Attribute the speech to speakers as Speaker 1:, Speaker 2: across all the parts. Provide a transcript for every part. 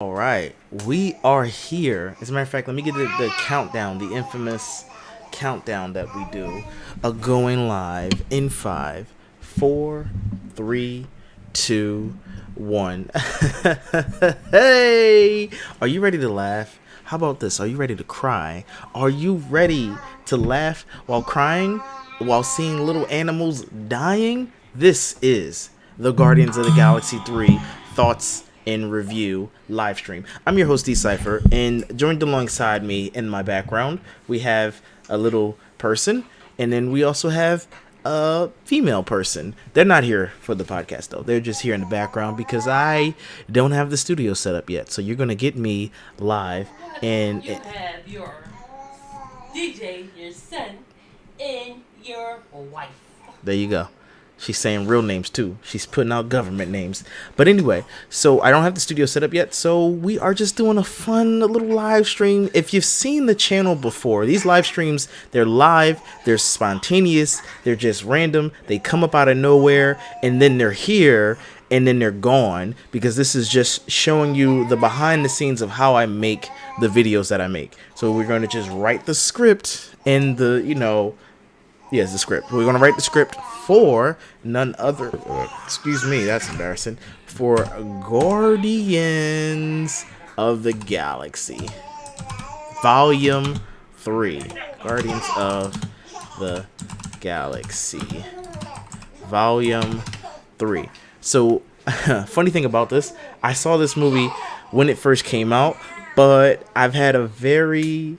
Speaker 1: All right, we are here. As a matter of fact, let me get the countdown, the infamous countdown that we do. Going live in five, four, three, two, one. Hey, are you ready to laugh? How about this? Are you ready to cry? Are you ready to laugh while crying, while seeing little animals dying? This is the Guardians of the Galaxy 3 Thoughts in Review live stream. I'm your host, Decipher, and joined alongside me in my background, we have a little person, and then we also have a female person. They're not here for the podcast, though. They're just here in the background because I don't have the studio set up yet. So you're going to get me live. And
Speaker 2: You have your DJ, your son, and your wife.
Speaker 1: there you go. She's saying real names too. She's putting out government names. But anyway, so I don't have the studio set up yet. So we are just doing a fun little live stream. If you've seen the channel before, these live streams, they're live, they're spontaneous, they're just random. They come up out of nowhere and then they're here and then they're gone, because this is just showing you the behind the scenes of how I make the videos that I make. So we're going to just write the script and yes, the script. We're going to write the script for none other. Excuse me, that's embarrassing. For Guardians of the Galaxy, Volume 3. Guardians of the Galaxy, Volume 3. So, funny thing about this, I saw this movie when it first came out, but I've had a very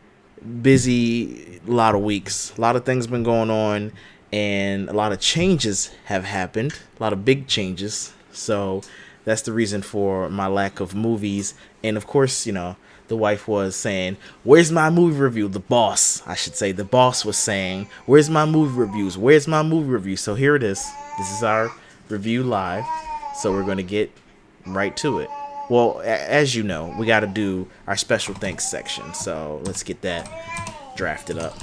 Speaker 1: busy lot of weeks. A lot of things been going on, and a lot of changes have happened. A lot of big changes. So that's the reason for my lack of movies. And of course, the wife was saying, "Where's my movie review?" The boss, I should say, the boss was saying, "Where's my movie reviews? Where's my movie review?" So here it is. This is our review live. So we're going to get right to it. Well, as you know, we got to do our special thanks section. So let's get that drafted up.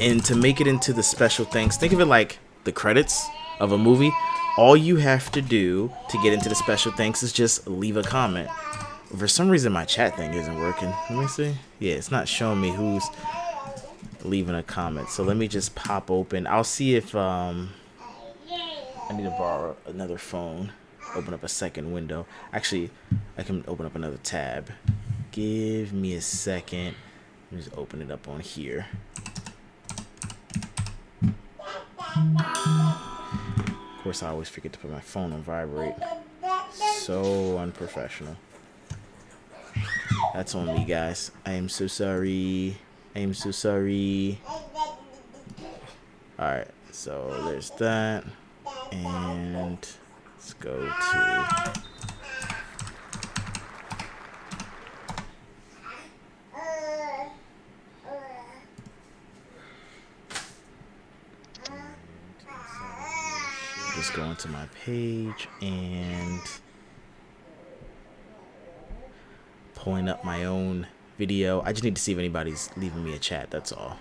Speaker 1: And to make it into the special thanks, think of it like the credits of a movie. All you have to do to get into the special thanks is just leave a comment. For some reason, my chat thing isn't working. Let me see. Yeah, it's not showing me who's leaving a comment. So let me just pop open. I'll see if I need to borrow another phone. Open up a second window. Actually, I can open up another tab. Give me a second. Let me just open it up on here. Of course, I always forget to put my phone on vibrate. So unprofessional. That's on me, guys. I am so sorry. I am so sorry. Alright, so there's that. And let's go to... Just go into my page and pulling up my own video. I just need to see if anybody's leaving me a chat, that's all.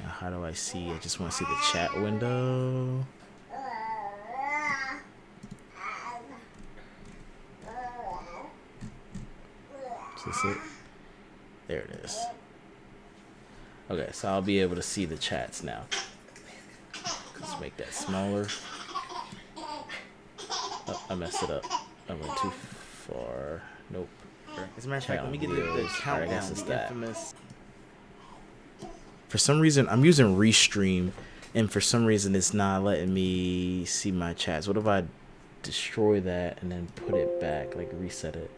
Speaker 1: Now, how do I see? I just want to see the chat window. Is this it? There it is. Okay, so I'll be able to see the chats now. Let's make that smaller. Oh, I messed it up. I went too far. Nope. As a matter of fact, let me get the countdown. Infamous. For some reason, I'm using Restream, and for some reason, it's not letting me see my chats. What if I destroy that and then put it back, like reset it?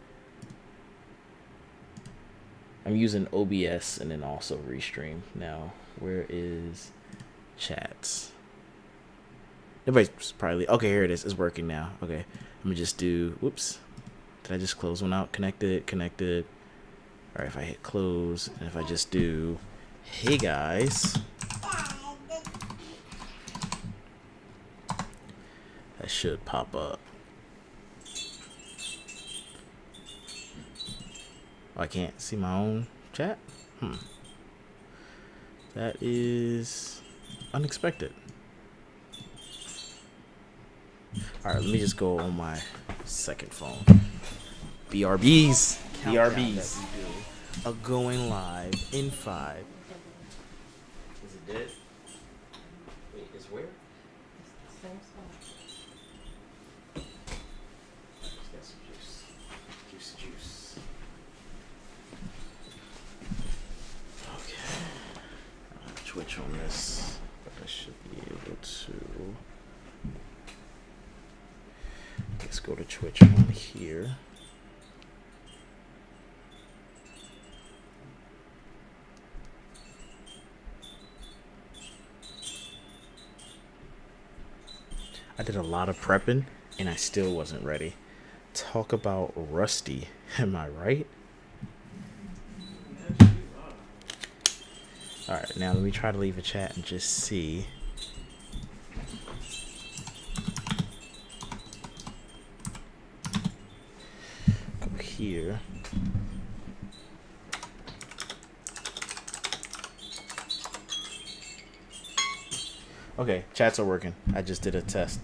Speaker 1: I'm using OBS and then also Restream. Now, where is chats? Everybody's probably... Okay, here it is. It's working now. Okay. Let me just do... Whoops. Did I just close one out? Connected. Alright, if I hit close, and if I just do... Hey, guys. That should pop up. Oh, I can't see my own chat? That is unexpected. Alright, let me just go on my second phone. BRBs. BRBs are going live in 5. Is it dead? Wait, is where?
Speaker 2: Same spot.
Speaker 1: Just got some juice. Juice. Okay. I'll Twitch on this, but I should be able to. Let's go to Twitch on here. I did a lot of prepping and I still wasn't ready. Talk about rusty. Am I right? Alright, now let me try to leave a chat and just see. Go here. Okay, chats are working. I just did a test.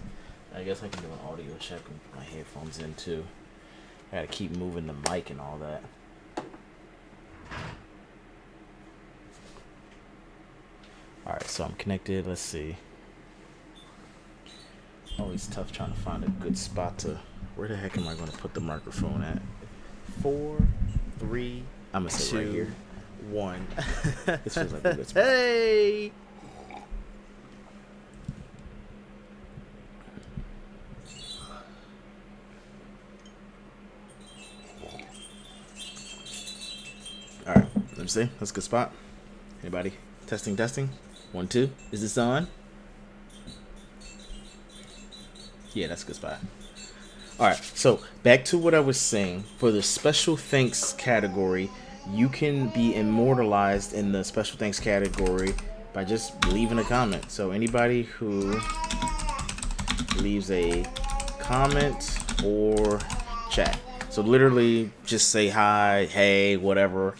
Speaker 1: I guess I can do an audio check and put my headphones in too. I gotta keep moving the mic and all that. Alright, so I'm connected. Let's see. Always tough trying to find a good spot to. Where the heck am I going to put the microphone at? 4, 3, I'm gonna sit right here. 1. This feels like a good spot. Hey! Alright, let me see. That's a good spot. Anybody? Testing. 1, 2. Is this on? Yeah, that's a good spot. Alright, so back to what I was saying. For the special thanks category, you can be immortalized in the special thanks category by just leaving a comment. So anybody who leaves a comment or chat. So literally just say hi, hey, whatever.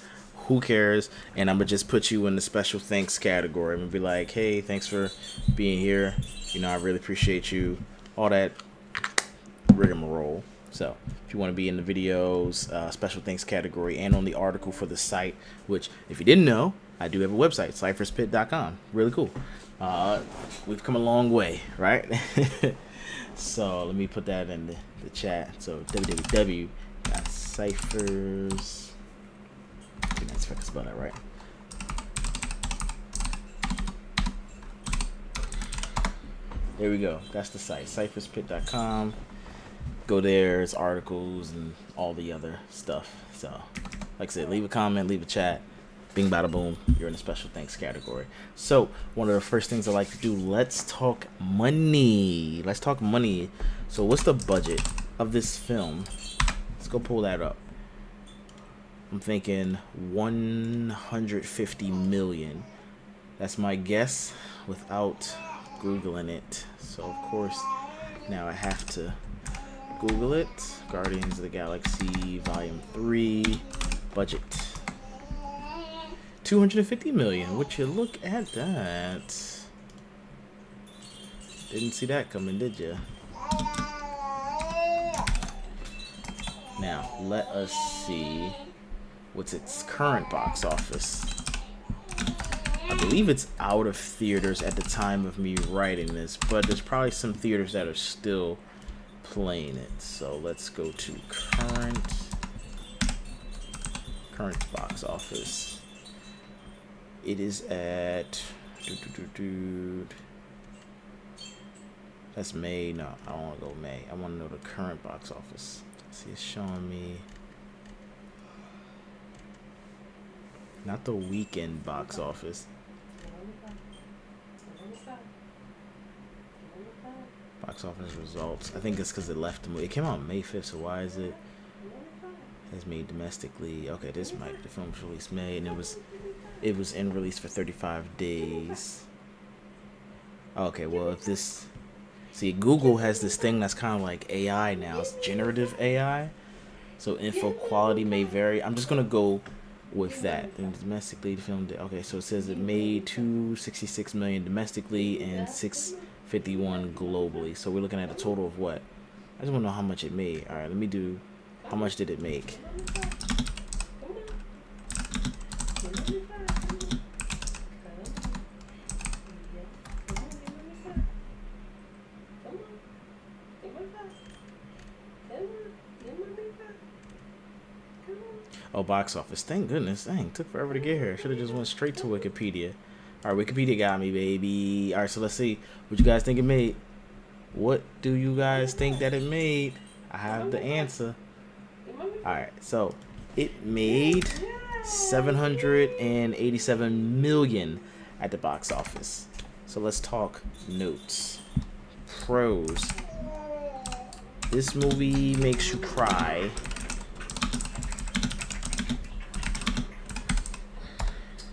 Speaker 1: Who cares? And I'm gonna just put you in the special thanks category. I'm gonna be like, hey, thanks for being here. You know, I really appreciate you. All that rigmarole. So if you want to be in the videos, special thanks category, and on the article for the site, which if you didn't know, I do have a website, cypherspit.com. Really cool. We've come a long way, right? So let me put that in the chat. So www.cyphers. That's if I can spell that right. There we go. That's the site, cypherspit.com. Go there. It's articles and all the other stuff. So, like I said, leave a comment, leave a chat. Bing, bada, boom. You're in the special thanks category. So, one of the first things I like to do, let's talk money. Let's talk money. So, what's the budget of this film? Let's go pull that up. I'm thinking 150 million. That's my guess without Googling it. So of course now I have to Google it. Guardians of the Galaxy Volume 3 budget 250 million. Would you look at that? Didn't see that coming, did you? Now let us see what's its current box office. I believe it's out of theaters at the time of me writing this, but there's probably some theaters that are still playing it. So let's go to current box office. It is at that's May. No, I don't want to go May. I want to know the current box office. See, it's showing me not the weekend box office. Box office results. I think it's because it left the movie. It came out May 5th, so why is it? It's made domestically. Okay, the film was released May, and it was in release for 35 days. Okay, well if this, see, Google has this thing that's kind of like AI now. It's generative AI, so info quality may vary. I'm just gonna go with that. And domestically, the film did. Okay, so it says it made $266 million domestically and $6 51 globally. So we're looking at a total of what? I just want to know how much it made. All right, let me do. How much did it make? Oh, box office. Thank goodness. Dang, took forever to get here. Should have just went straight to Wikipedia. All right, Wikipedia got me, baby. All right, so let's see what you guys think it made. What do you guys think that it made? I have the answer. All right, so it made 787 million at the box office. So let's talk notes. Pros. This movie makes you cry.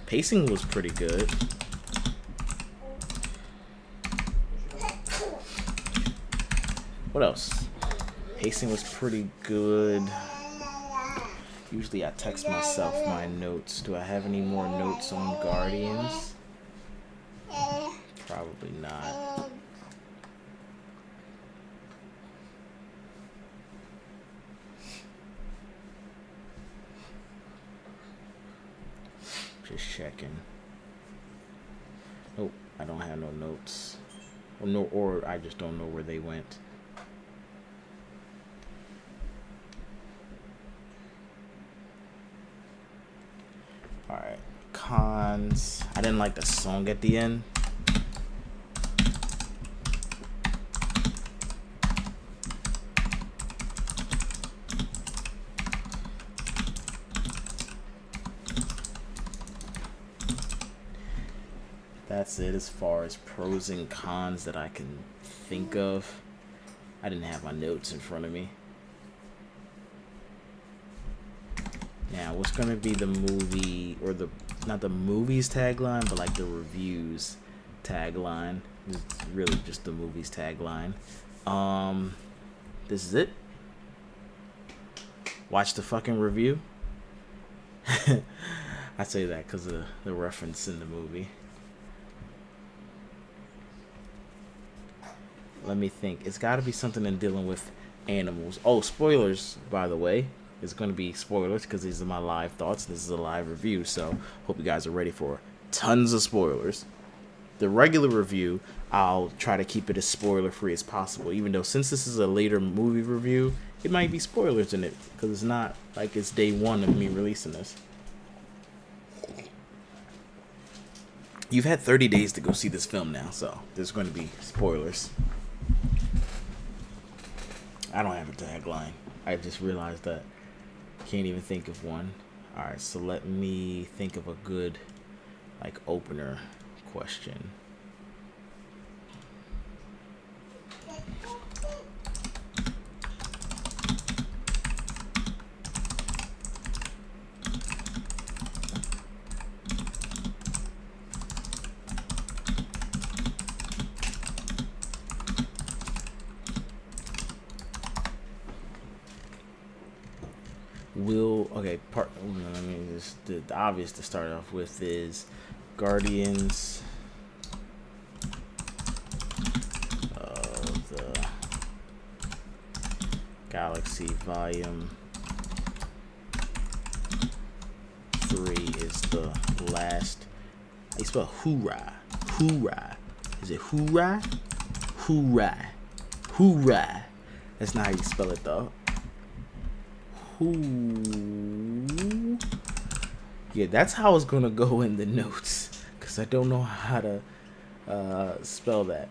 Speaker 1: Pacing was pretty good. What else? Pacing was pretty good. Usually I text myself my notes. Do I have any more notes on Guardians? Probably not. Just checking. Nope, I don't have no notes. Or I just don't know where they went. Alright, cons. I didn't like the song at the end. That's it as far as pros and cons that I can think of. I didn't have my notes in front of me. Now, what's going to be the movie, or not the movie's tagline, but like the reviews tagline. It's really just the movie's tagline. This is it. Watch the fucking review. I say that because of the reference in the movie. Let me think. It's got to be something in dealing with animals. Oh, spoilers, by the way. It's going to be spoilers because these are my live thoughts. This is a live review, so hope you guys are ready for tons of spoilers. The regular review, I'll try to keep it as spoiler-free as possible, even though since this is a later movie review, it might be spoilers in it because it's not like it's day one of me releasing this. You've had 30 days to go see this film now, so there's going to be spoilers. I don't have a tagline. I just realized that. Can't even think of one. Alright, so let me think of a good, like, opener question. I mean, the obvious to start off with is Guardians of the Galaxy Volume 3 is the last. How you spell hoorah? Hoorah. Is it hoorah? Hoorah. Hoorah. That's not how you spell it though. Yeah, that's how it's gonna go in the notes because I don't know how to spell that.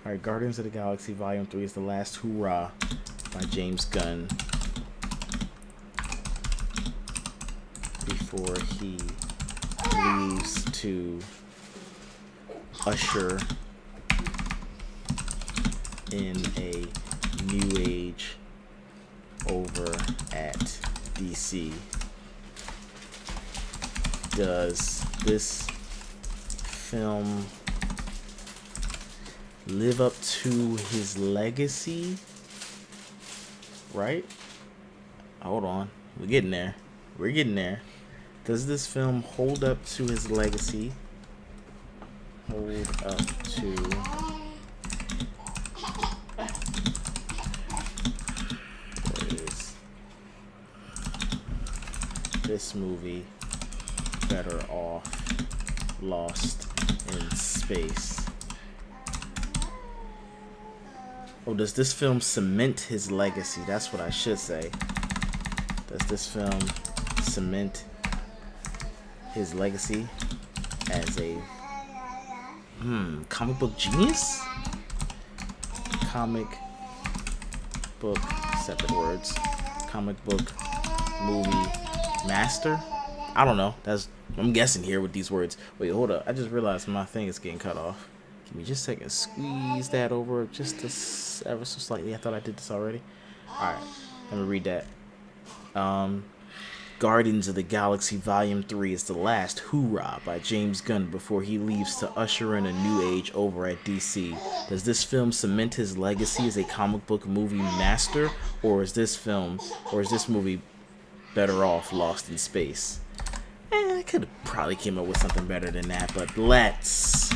Speaker 1: Alright, Guardians of the Galaxy Volume 3 is the last hoorah by James Gunn before he leaves to usher in a new age over at DC. Does this film live up to his legacy? Right? Hold on. We're getting there. Does this film hold up to his legacy? Hold up to this movie better off Lost in Space? Oh, does this film cement his legacy? That's what I should say. Does this film cement his legacy as a comic book genius? Comic book, separate words. Comic book movie master? I don't know. I'm guessing here with these words. Wait, hold up. I just realized my thing is getting cut off. Give me just a second. Squeeze that over just ever so slightly. I thought I did this already. Alright. Let me read that. Guardians of the Galaxy Volume 3 is the last hoorah by James Gunn before he leaves to usher in a new age over at DC. Does this film cement his legacy as a comic book movie master, or is this movie better off Lost in Space? I could have probably came up with something better than that, but let's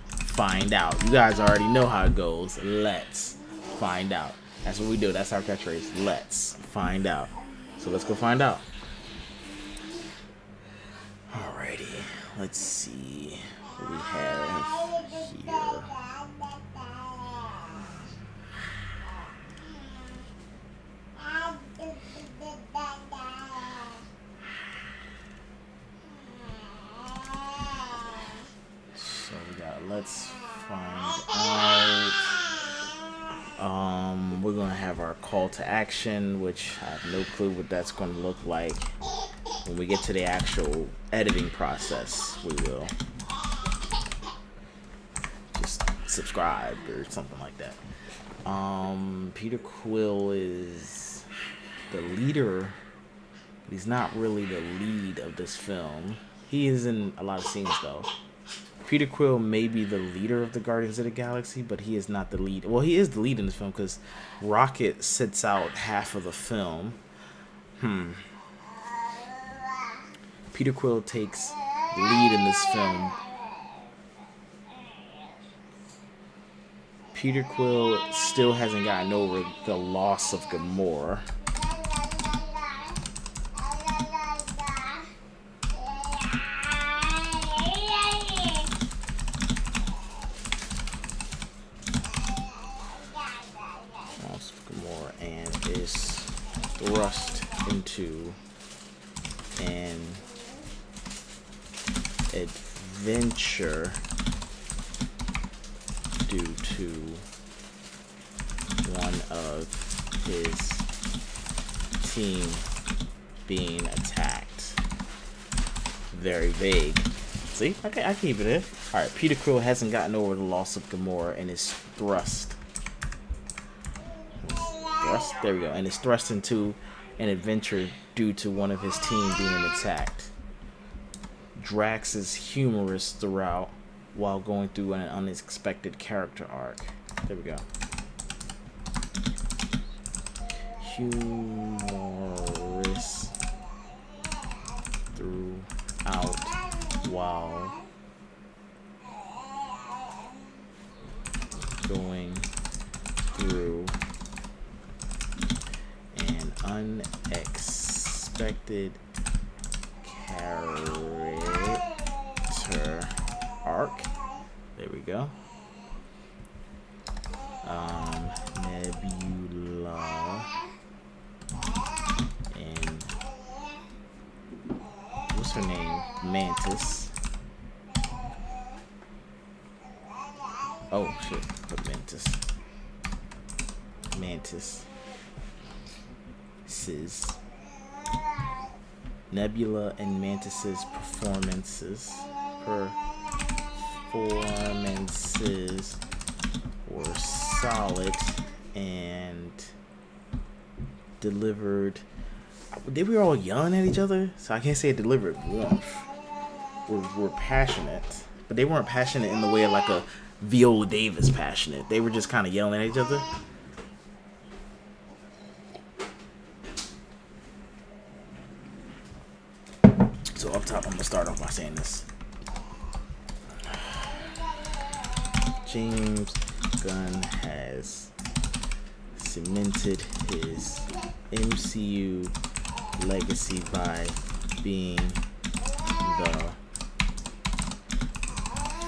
Speaker 1: find out. You guys already know how it goes. Let's find out. That's what we do. That's our catchphrase. Let's find out. So let's go find out. Alrighty, let's see what we have here. So we got let's find out. We're gonna have our call to action, which I have no clue what that's gonna look like. When we get to the actual editing process, we will just subscribe or something like that. Peter Quill is the leader, but he's not really the lead of this film. He is in a lot of scenes though. Peter Quill may be the leader of the Guardians of the Galaxy, but he is not the lead. Well, he is the lead in this film because Rocket sits out half of the film. Peter Quill takes lead in this film. Peter Quill still hasn't gotten over the loss of Gamora. And is thrust into an adventure due to one of his team being attacked. Very vague. See, I can keep it in. Alright, Peter Quill hasn't gotten over the loss of Gamora and is thrust. There we go. And is thrust into an adventure due to one of his team being attacked. Drax is humorous throughout while going through an unexpected character arc. There we go. Humorous throughout while going through an unexpected character arc. There we go. Nebula and what's her name? Mantis. Oh shit, put Mantis. Nebula and Mantis's performances were solid and delivered. They were all yelling at each other, so I can't say it delivered warmth. Were passionate, but they weren't passionate in the way of like a Viola Davis passionate. They were just kind of yelling at each other. So up start off by saying this. James Gunn has cemented his MCU legacy by being the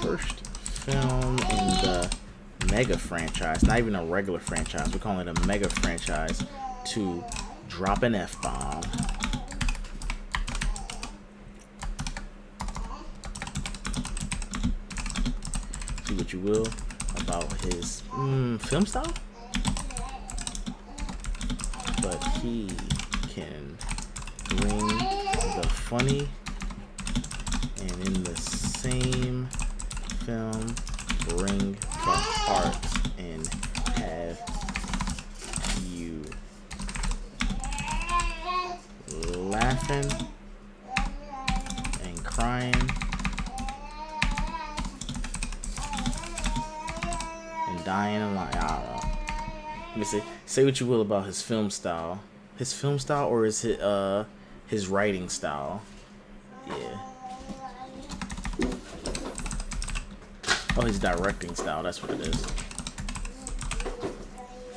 Speaker 1: first film in the mega franchise, not even a regular franchise, we're calling it a mega franchise, to drop an F-bomb. See what you will about his film style, but he can bring the funny and in the same film bring the heart and have you laughing and crying and dying and lying. I don't know. Let me say what you will about his film style. His film style, or is it his writing style? Yeah. Oh, his directing style, that's what it is.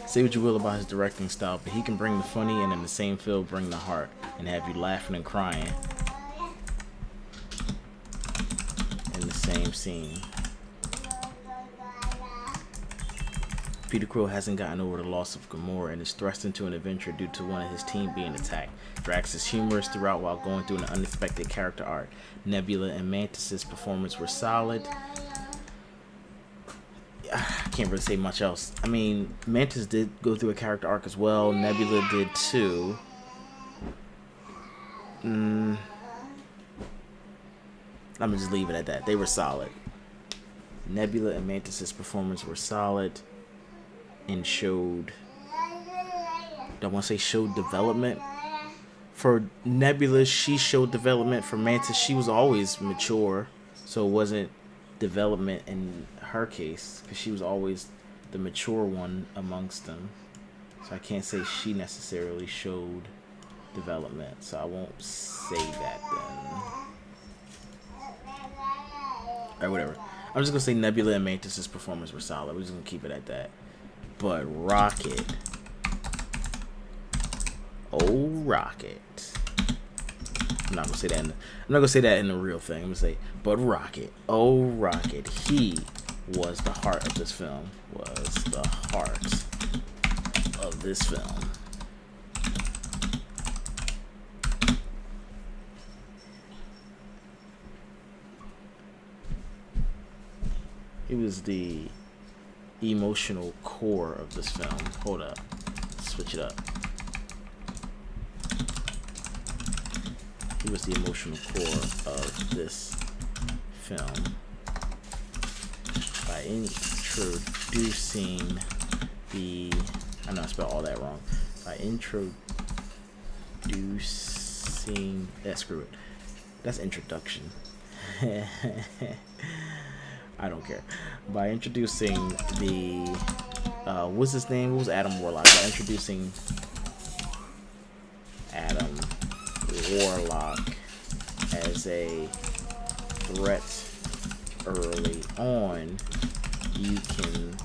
Speaker 1: Say what you will about his directing style, but he can bring the funny and in the same film bring the heart and have you laughing and crying in the same scene. Peter Quill hasn't gotten over the loss of Gamora and is thrust into an adventure due to one of his team being attacked. Drax is humorous throughout while going through an unexpected character arc. Nebula and Mantis' performance were solid. I can't really say much else. I mean, Mantis did go through a character arc as well. Nebula did too. I'm gonna just leave it at that. They were solid. Nebula and Mantis' performance were solid and showed, don't want to say showed development. For Nebula, she showed development. For Mantis, she was always mature, so it wasn't development in her case because she was always the mature one amongst them. So I can't say she necessarily showed development, so I won't say that then. Or whatever. I'm just gonna say Nebula and Mantis' performance were solid. We're just gonna keep it at that. But Rocket, oh Rocket, I'm not gonna say that. I'm not gonna say that in the real thing. I'm gonna say, but Rocket, oh Rocket, he was the heart of this film. Was the heart of this film. He was the emotional core of this film. Hold up. Switch it up. He was the emotional core of this film by introducing the, I know I spelled all that wrong. By introducing, screw it. That's introduction. I don't care. By introducing the, what's his name? What was Adam Warlock? By introducing Adam Warlock as a threat early on, you can...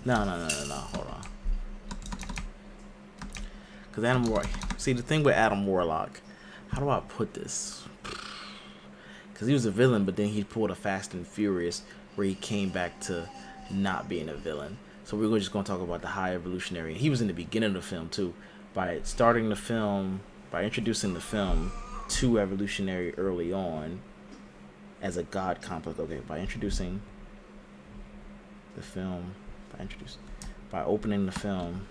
Speaker 1: No, hold on. Because Adam Warlock... See, the thing with Adam Warlock, how do I put this? Because he was a villain, but then he pulled a Fast and Furious where he came back to not being a villain. So we're just going to talk about the High Evolutionary. He was in the beginning of the film, too. By starting the film, by introducing the film to Evolutionary early on as a god complex. Okay, by introducing the film, by opening the film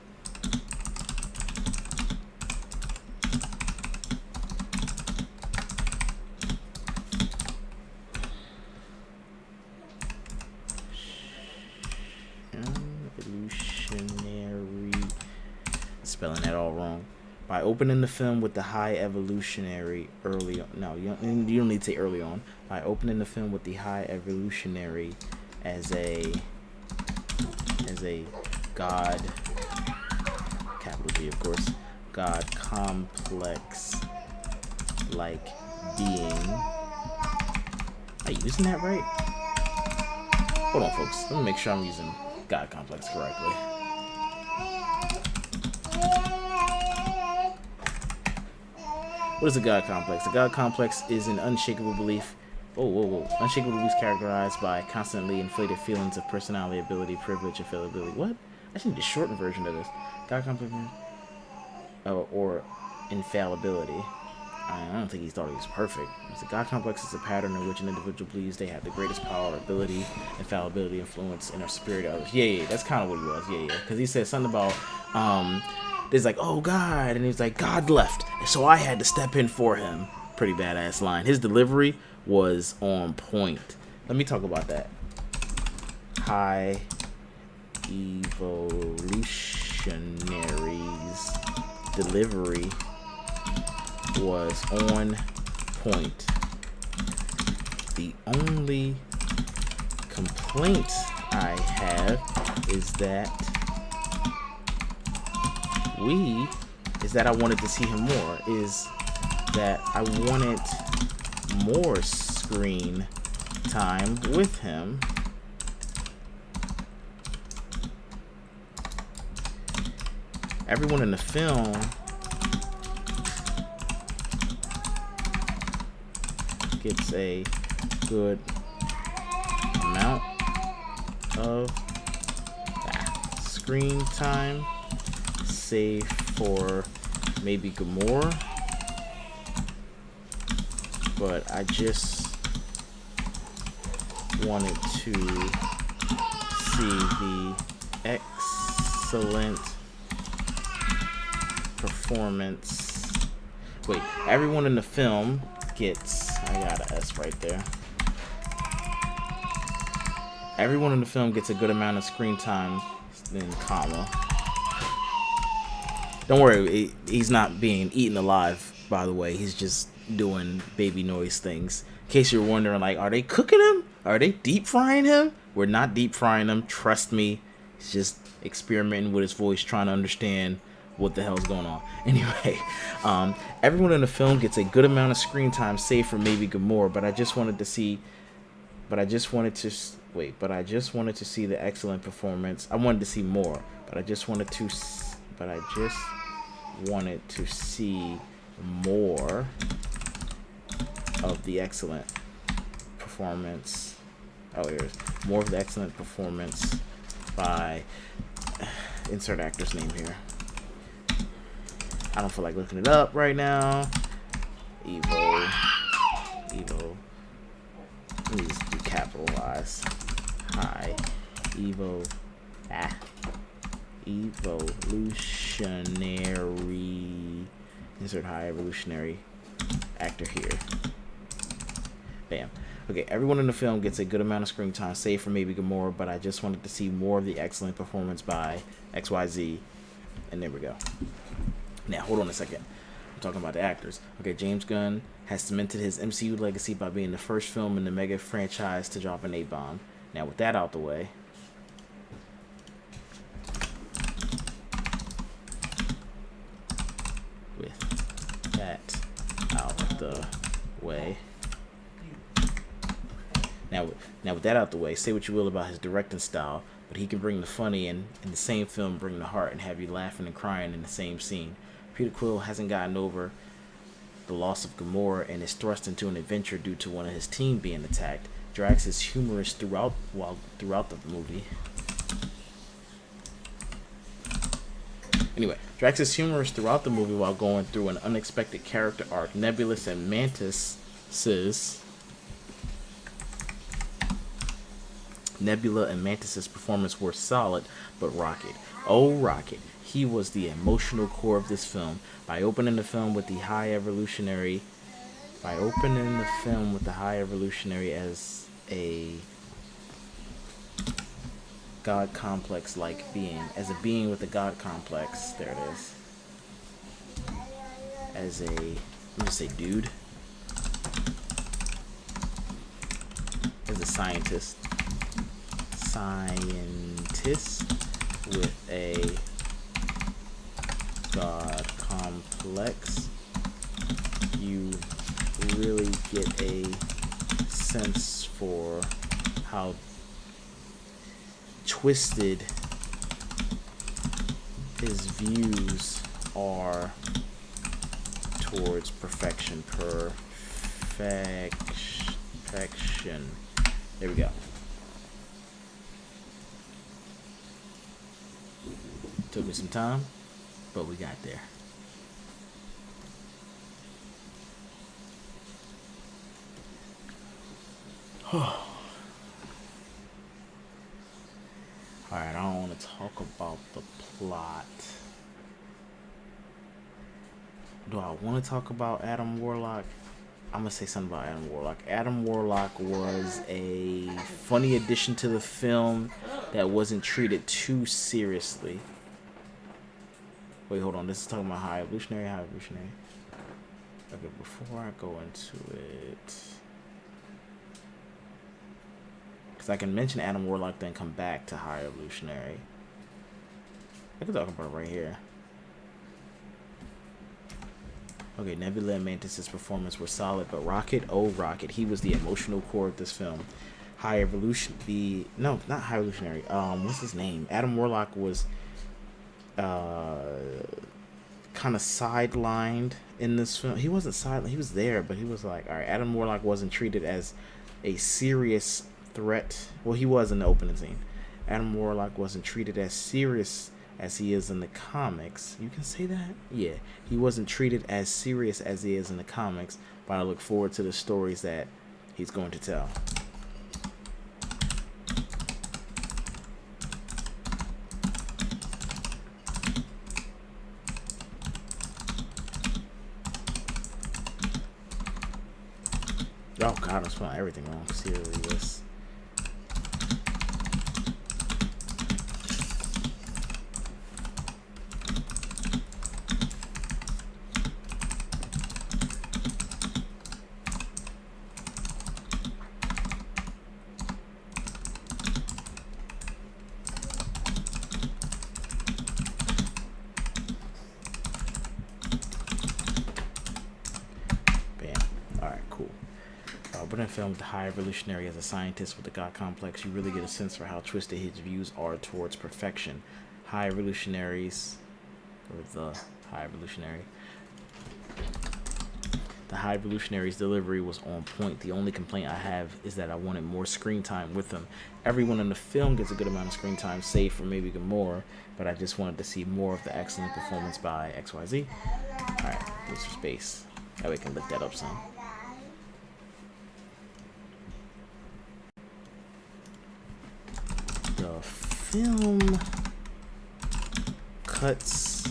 Speaker 1: spelling that all wrong. By opening the film with the High Evolutionary early on. No, you don't need to say early on. By opening the film with the High Evolutionary as a god, capital G of course, god complex like being. Are you using that right? Hold on, folks. Let me make sure I'm using God complex correctly. What is a God complex? A God complex is an unshakable belief. Unshakable beliefs characterized by constantly inflated feelings of personality, ability, privilege, availability. What? I just need the shortened version of this. God complex or infallibility. I don't think he thought he was perfect. The God complex is a pattern in which an individual believes they have the greatest power, ability, infallibility, influence, and are superior to others. Yeah, that's kind of what he was. Yeah. Because he said something about, there's like, oh, God. And he's like, God left. And so I had to step in for him. Pretty badass line. His delivery was on point. Let me talk about that. High Evolutionary's delivery was on point. The only complaint I have is that I wanted to see him more. Is that I wanted more screen time with him. Everyone in the film gets a good amount of screen time, save for maybe Gamora, but I just wanted to see the excellent performance. Wait, everyone in the film gets, I got an S right there. Everyone in the film gets a good amount of screen time, then comma. Don't worry, he's not being eaten alive, by the way. He's just doing baby noise things. In case you're wondering, like, are they cooking him? Are they deep frying him? We're not deep frying him. Trust me. He's just experimenting with his voice, trying to understand what the hell's going on. Anyway, everyone in the film gets a good amount of screen time, save for maybe Gamora. But I just wanted to see the excellent performance. I wanted to see more, but I just wanted to see more of the excellent performance. More of the excellent performance by insert actor's name here. I don't feel like looking it up right now. Evo. Let me just do capitalize. High evolutionary. Insert high evolutionary actor here. Bam. Okay, everyone in the film gets a good amount of screen time, save for maybe Gamora, but I just wanted to see more of the excellent performance by XYZ. And there we go. Now, hold on a second. I'm talking about the actors. Okay, James Gunn has cemented his MCU legacy by being the first film in the mega franchise to drop an A-bomb. Now, with that out the way, Now with that out the way, say what you will about his directing style, but he can bring the funny and in the same film bring the heart and have you laughing and crying in the same scene. Peter Quill hasn't gotten over the loss of Gamora and is thrust into an adventure due to one of his team being attacked. Drax is humorous throughout the movie. Anyway, Drax is humorous throughout the movie while going through an unexpected character arc. Nebula and Mantis's performance were solid, but Rocket, he was the emotional core of this film. By opening the film with the high evolutionary as a God complex like being, as a being with a God complex, there it is. As a, let me just say dude. As a scientist with a God complex, you really get a sense for how twisted his views are towards perfection. Perfection. There we go. Took me some time, but we got there. Alright, I don't want to talk about the plot. Do I want to talk about Adam Warlock? I'm going to say something about Adam Warlock. Adam Warlock was a funny addition to the film that wasn't treated too seriously. Wait, hold on. This is talking about High Evolutionary. Okay, before I go into it, because I can mention Adam Warlock, then come back to High Evolutionary. I can talk about it right here. Okay, Nebula and Mantis' performance were solid, but Rocket, he was the emotional core of this film. High Evolution, no, not High Evolutionary. What's his name? Adam Warlock was kind of sidelined in this film. He wasn't silent. He was there, but he was like, all right, Adam Warlock wasn't treated as a serious threat. Well, he was in the opening scene. Adam Warlock wasn't treated as serious as he is in the comics. You can say that? Yeah. He wasn't treated as serious as he is in the comics, but I look forward to the stories that he's going to tell. Oh god, I'm spelling everything wrong. Serious. Film with the High Evolutionary as a scientist with the God complex, you really get a sense for how twisted his views are towards perfection. High Evolutionaries, or the High Evolutionary. The High Evolutionary's delivery was on point. The only complaint I have is that I wanted more screen time with them. Everyone in the film gets a good amount of screen time, save for maybe Gamora, but I just wanted to see more of the excellent performance by XYZ. Alright, let's for space. That way we can lift that up some. The film cuts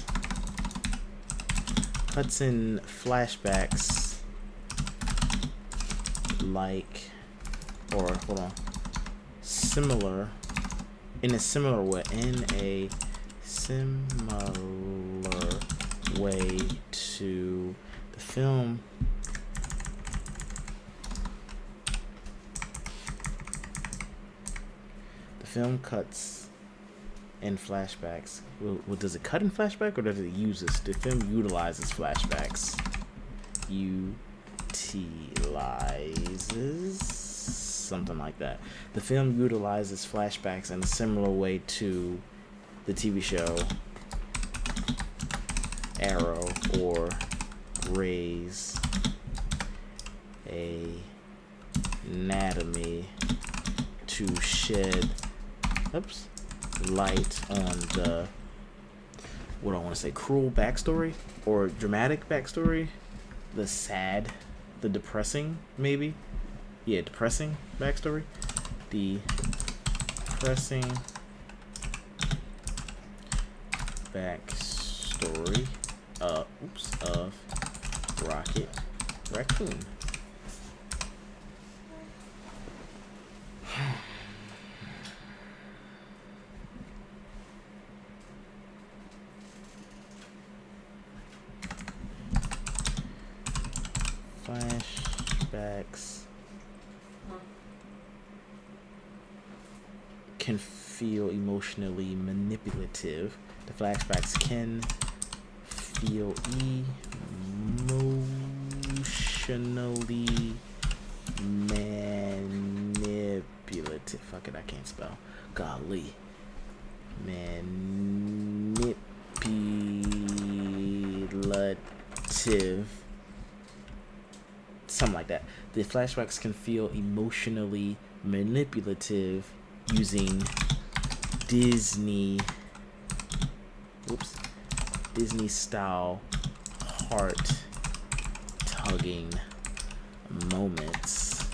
Speaker 1: in flashbacks like, or hold on, similar, in a similar way to the film. The film cuts in flashbacks. Well, does it cut in flashback or does it use this? The film utilizes flashbacks. Utilizes something like that. The film utilizes flashbacks in a similar way to the TV show Arrow or Grey's Anatomy to shed light on the, what I want to say, cruel backstory or dramatic backstory, the sad, the depressing, maybe, yeah, depressing backstory, the depressing backstory of Rocket Raccoon. Flashbacks can feel emotionally manipulative. The flashbacks can feel emotionally emotionally manipulative. Fuck it, I can't spell. Golly. Manipulative. Something like that. The flashbacks can feel emotionally manipulative using Disney style heart tugging moments,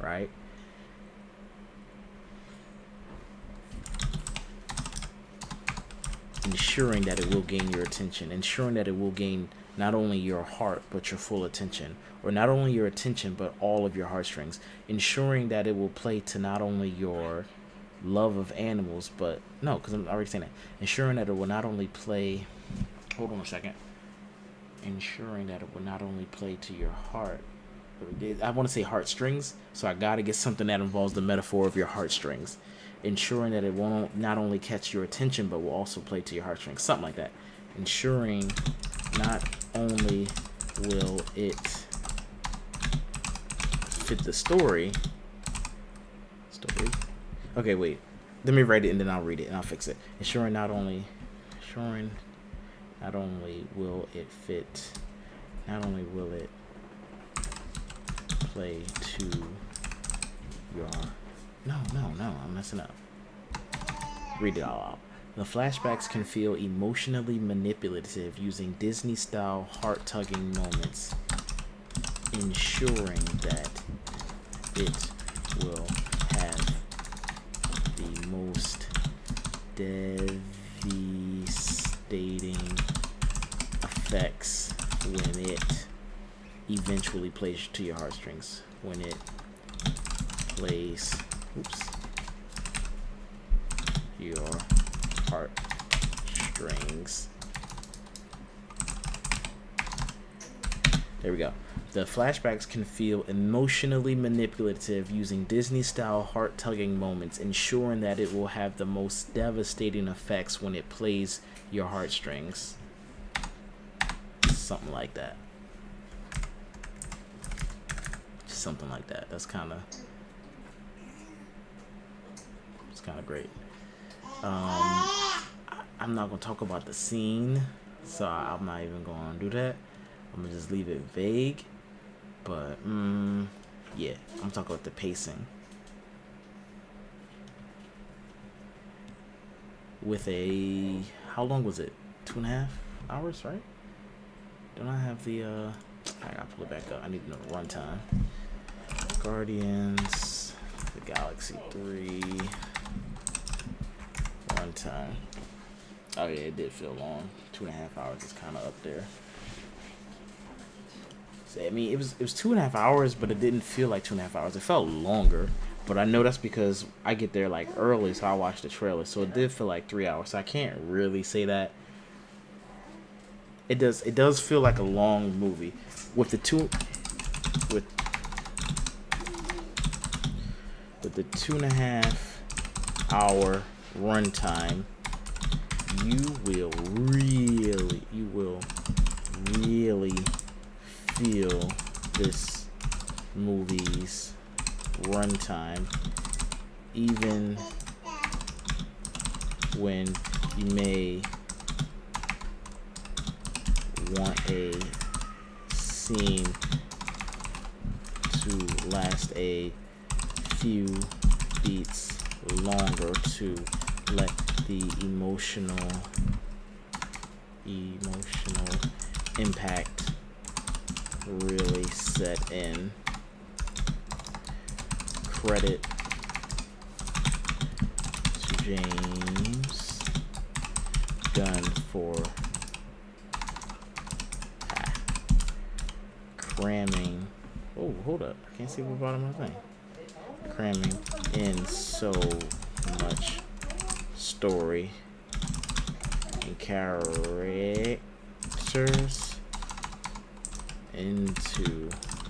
Speaker 1: right? Ensuring that it will gain your attention, ensuring that it will gain not only your heart but your full attention, or not only your attention but all of your heartstrings, ensuring that it will play to not only your love of animals, but no, because I'm already saying that, ensuring that it will not only play, hold on a second, ensuring that it will not only play to your heart, I want to say heartstrings, so I gotta get something that involves the metaphor of your heartstrings, ensuring that it won't not only catch your attention but will also play to your heartstrings, something like that, ensuring not only will it fit the story. Okay, wait. Let me write it and then I'll read it and I'll fix it. Ensuring not only will it fit, not only will it play to your no, I'm messing up. Read it all out. The flashbacks can feel emotionally manipulative using Disney-style heart-tugging moments, ensuring that it will have the most devastating effects when it eventually plays to your heartstrings. When it plays, your heartstrings. There we go. The flashbacks can feel emotionally manipulative using Disney-style heart-tugging moments, ensuring that it will have the most devastating effects when it plays your heartstrings. Something like that. Something like that. It's kind of great. I'm not gonna talk about the scene, so I'm not even gonna do that. I'm gonna just leave it vague. But yeah, I'm talking about the pacing. With a, how long was it? 2.5 hours, right? Don't I have the I gotta pull it back up. I need to know the runtime. Guardians of the Galaxy 3 runtime. Oh yeah, it did feel long. 2.5 hours is kind of up there. So, I mean, it was 2.5 hours, but it didn't feel like 2.5 hours. It felt longer, but I know that's because I get there like early, so I watched the trailer. So it did feel like 3 hours. So I can't really say that. It does feel like a long movie with the 2.5 hour runtime. You will really feel this movie's runtime, even when you may want a scene to last a few beats longer to let the emotional impact really set in. Credit to James Gunn for cramming. Oh, hold up. I can't see what bottom of my thing. Cramming in so much story and characters into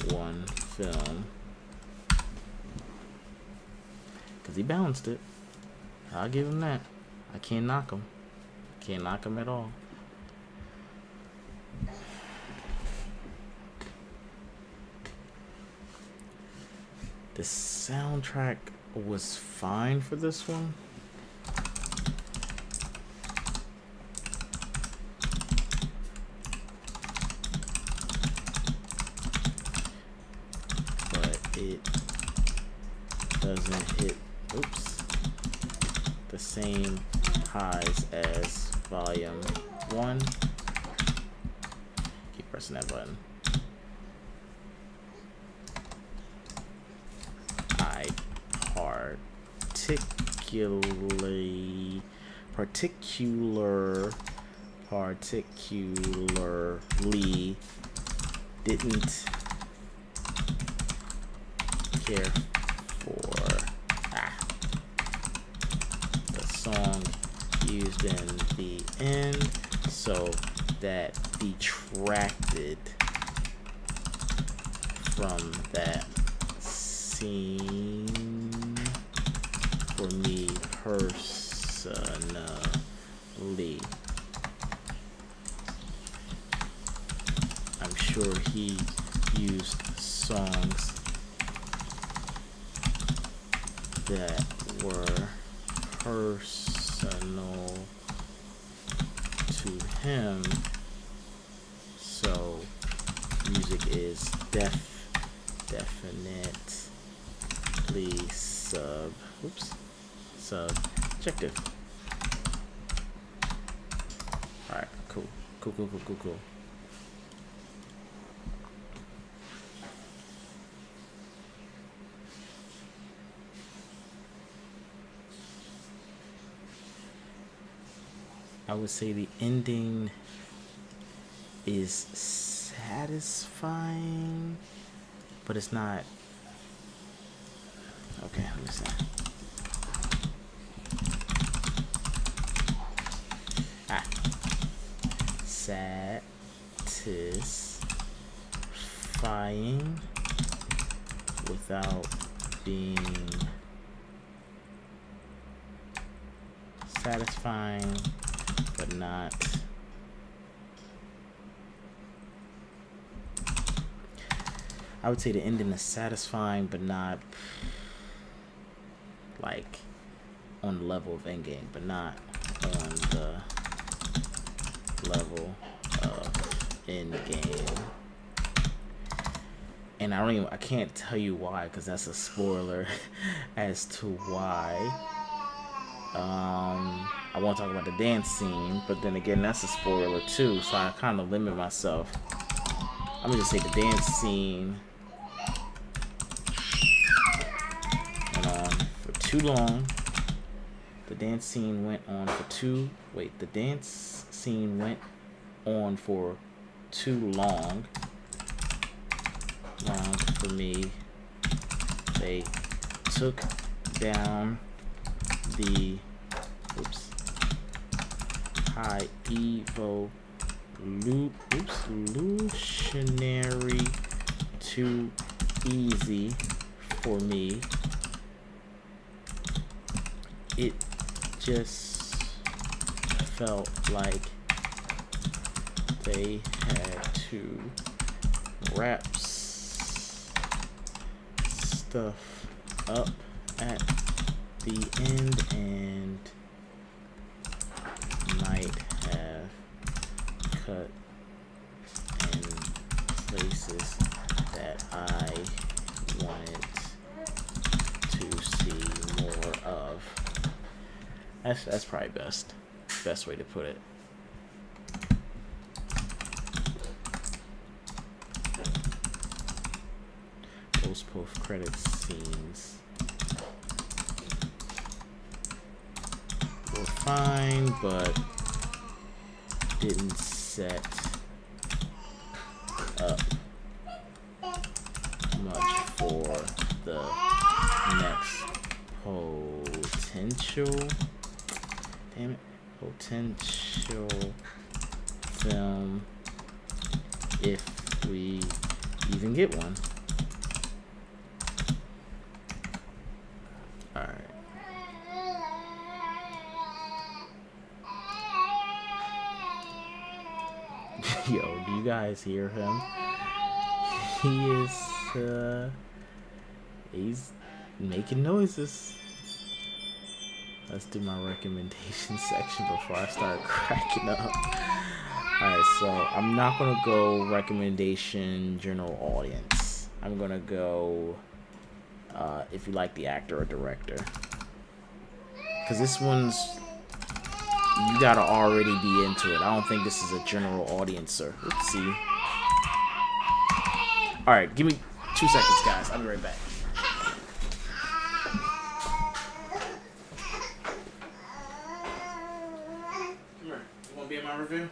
Speaker 1: one film. Because he balanced it. I'll give him that. I can't knock him. Can't knock him at all. The soundtrack was fine for this one. But it doesn't hit, the same highs as volume 1. Keep pressing that button. I particularly didn't care for the song used in the end, so that detracted from that scene for me personally. I'm sure he used songs that were personal to him, so music is definitely subjective. Alright, cool. I would say the ending is satisfying, but it's not. Okay, let me see. Satisfying without being satisfying, but not. I would say the ending is satisfying, but not like on the level of Endgame, but not on the level of Endgame. And I can't tell you why, because that's a spoiler as to why. I won't talk about the dance scene, but then again, that's a spoiler too, so I kind of limit myself. I'm gonna just say the dance scene went on for too long. The dance scene went on for too long for me. They took down the high evolutionary too easy for me. It just felt like they had to wrap stuff up at the end and might have cut in places that I wanted to see more of. That's probably best way to put it. Those post-credit scenes were fine, but didn't set up much for the next potential film, if we even get one. Alright. Yo, do you guys hear him? He's making noises. Let's do my recommendation section before I start cracking up. Alright, so I'm not going to go recommendation general audience. I'm going to go if you like the actor or director. Because this one's, you got to already be into it. I don't think this is a general audiencer. Let's see. Alright, give me 2 seconds, guys. I'll be right back. You want to be in my review?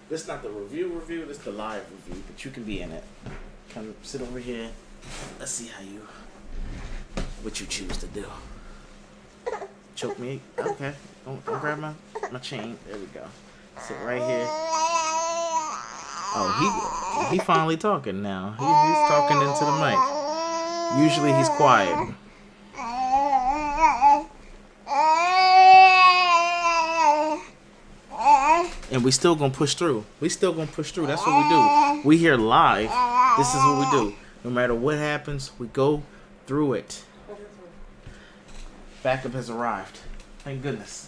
Speaker 1: This is not the review, this is the live review, but you can be in it. Come sit over here. Let's see what you choose to do. Choke me? Okay. Don't grab my chain. There we go. Sit right here. Oh, he finally talking now. He's talking into the mic. Usually he's quiet. And we still gonna push through. That's what we do. We here live. This is what we do. No matter what happens, we go through it. Backup has arrived. Thank goodness.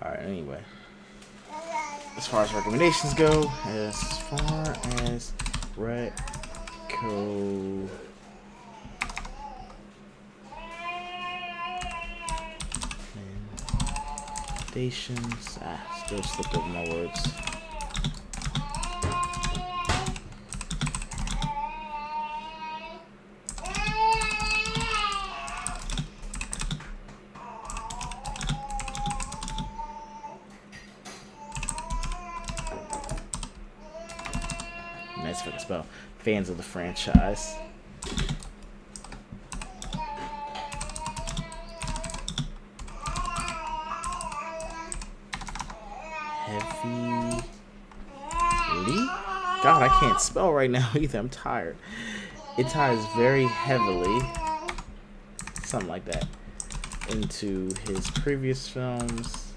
Speaker 1: Alright, anyway. As far as recommendations go, as far as recommendations, still slipped over my words. Nice fucking spell. Fans of the franchise. Heavily. God, I can't spell right now either. I'm tired. It ties very heavily, something like that, into his previous films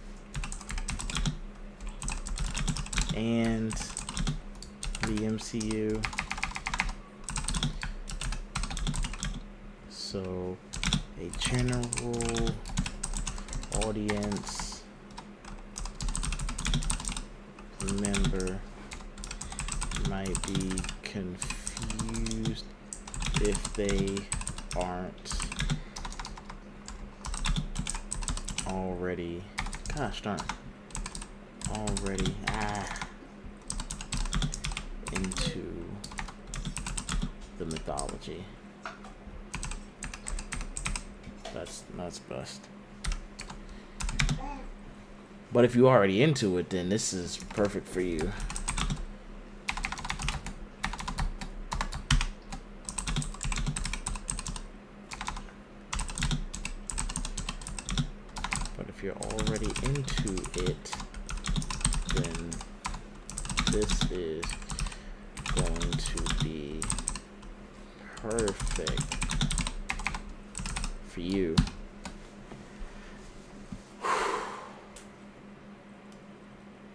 Speaker 1: and the MCU. So a general audience member might be confused if they aren't already, gosh darn, already into the mythology. That's best. But if you're already into it, then this is perfect for you. But if you're already into it, then this is going to be perfect for you.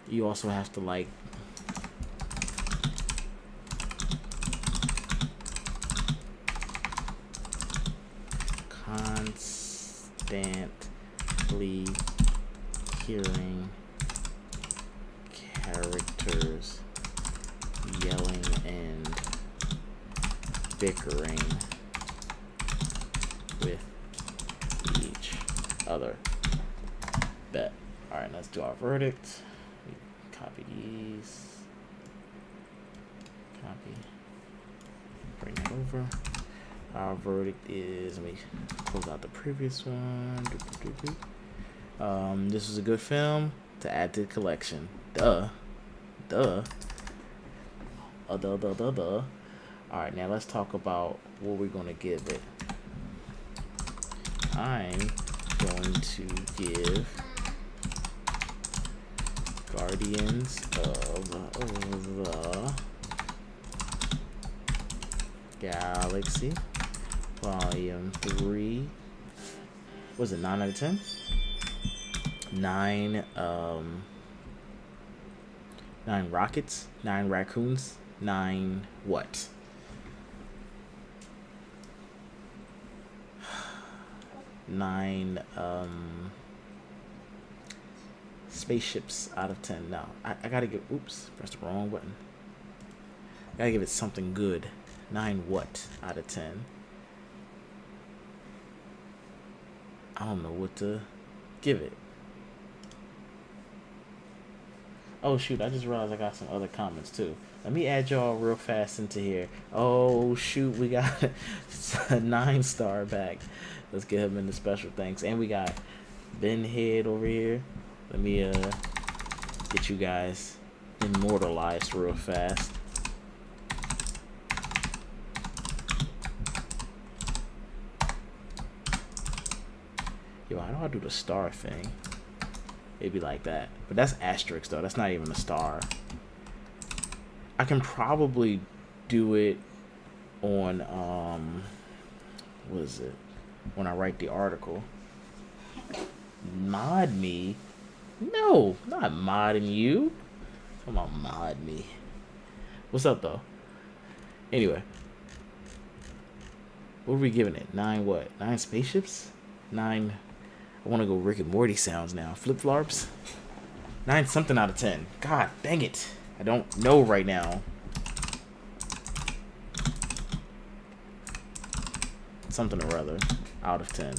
Speaker 1: You also have to like constantly hearing characters yelling and bickering with each other. Bet. Alright, let's do our verdict. We copy these. Copy. Bring that over. Our verdict is, let me close out the previous one. This was a good film to add to the collection. Duh. Alright, now let's talk about what we're going to give it. I'm going to give Guardians of the Galaxy Volume 3. Was it 9 out of 10? 9 9 rockets, 9 raccoons, 9 what? 9 spaceships out of 10. No, I gotta give, oops, pressed the wrong button. Gotta give it something good. 9 what out of 10? I don't know what to give it. Oh shoot, I just realized I got some other comments too. Let me add y'all real fast into here. Oh shoot, we got a 9-star back. Let's get him in the special thanks. And we got Ben Head over here. Let me get you guys immortalized real fast. Yo, how do I do the star thing? Maybe like that. But that's asterisk though. That's not even a star. I can probably do it on what is it? When I write the article. Mod me? No, not modding you. Come on, mod me. What's up though? Anyway. What are we giving it? 9 what? 9 spaceships? 9. I want to go Rick and Morty sounds now. Flip-flops? 9 something out of 10. God dang it. I don't know right now. Something or other out of 10.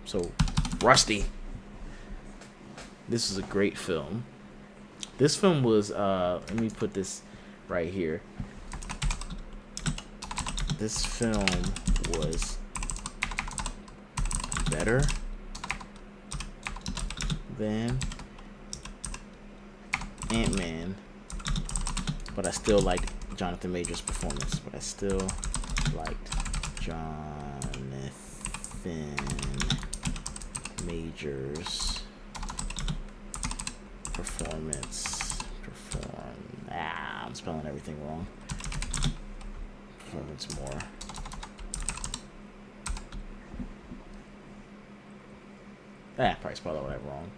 Speaker 1: So, Rusty. This is a great film. This film was, let me put this right here. This film was better than Ant-Man, but I still liked Jonathan Majors' performance. But I still liked Jonathan Majors' performance. I'm spelling everything wrong. Performance more. Probably spelled all that wrong.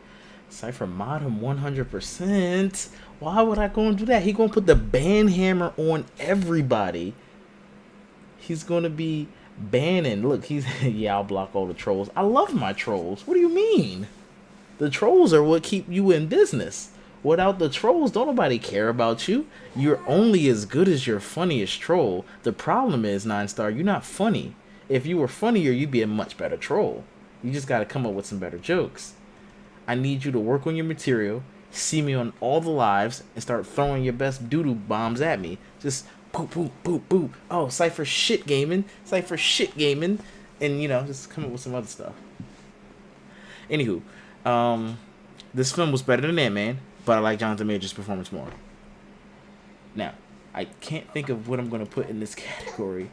Speaker 1: Cypher mod him 100%. Why would I go and do that? He gonna put the ban hammer on everybody. He's gonna be banning. Look, he's yeah. I'll block all the trolls. I love my trolls. What do you mean? The trolls are what keep you in business. Without the trolls, don't nobody care about you. You're only as good as your funniest troll. The problem is, 9-star, you're not funny. If you were funnier, you'd be a much better troll. You just got to come up with some better jokes. I need you to work on your material, see me on all the lives, and start throwing your best doo-doo bombs at me. Just boop, boop, boop, boop. Oh, Cypher shit gaming. Cypher shit gaming. And, you know, just come up with some other stuff. Anywho, this film was better than Ant-Man, but I like Jonathan Majors' performance more. Now, I can't think of what I'm going to put in this category.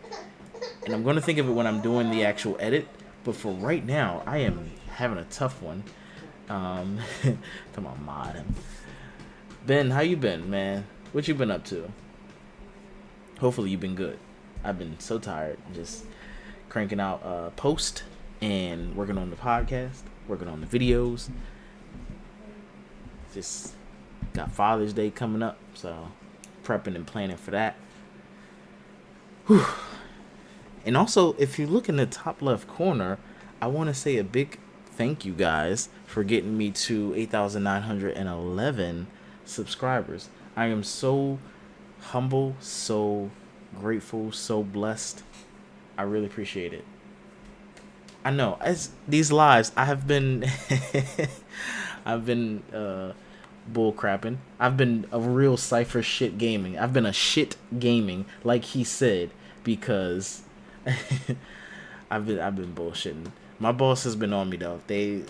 Speaker 1: And I'm going to think of it when I'm doing the actual edit. But for right now, I am having a tough one. Come on, mod him. Ben, how you been, man? What you been up to? Hopefully you've been good. I've been so tired. Just cranking out post and working on the podcast, working on the videos. Just got Father's Day coming up, so prepping and planning for that. Whew. And also, if you look in the top left corner, I want to say a big thank you guys for getting me to 8,911 subscribers. I am so humble, so grateful, so blessed. I really appreciate it. I know, as these lives, I have been bull crapping. I've been a real Cypher shit gaming. I've been a shit gaming, like he said, because I've been bullshitting. My boss has been on me though. They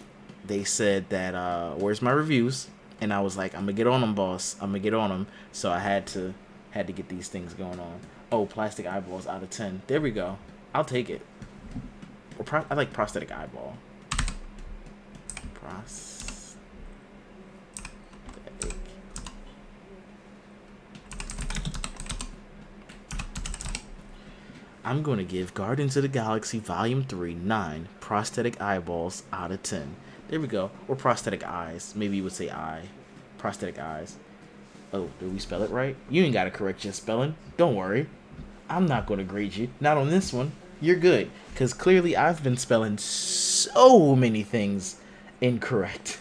Speaker 1: said that where's my reviews? And I was like, I'm gonna get on them, boss. I'm gonna get on them. So I had to get these things going on. Oh, plastic eyeballs out of 10. There we go. I'll take it. Or I like prosthetic eyeball. I'm going to give Guardians of the Galaxy Volume 3 9 prosthetic eyeballs out of 10. There we go. Or prosthetic eyes. Maybe you would say eye. Prosthetic eyes. Oh, did we spell it right? You ain't got to correct your spelling. Don't worry. I'm not going to grade you. Not on this one. You're good. Because clearly I've been spelling so many things incorrect.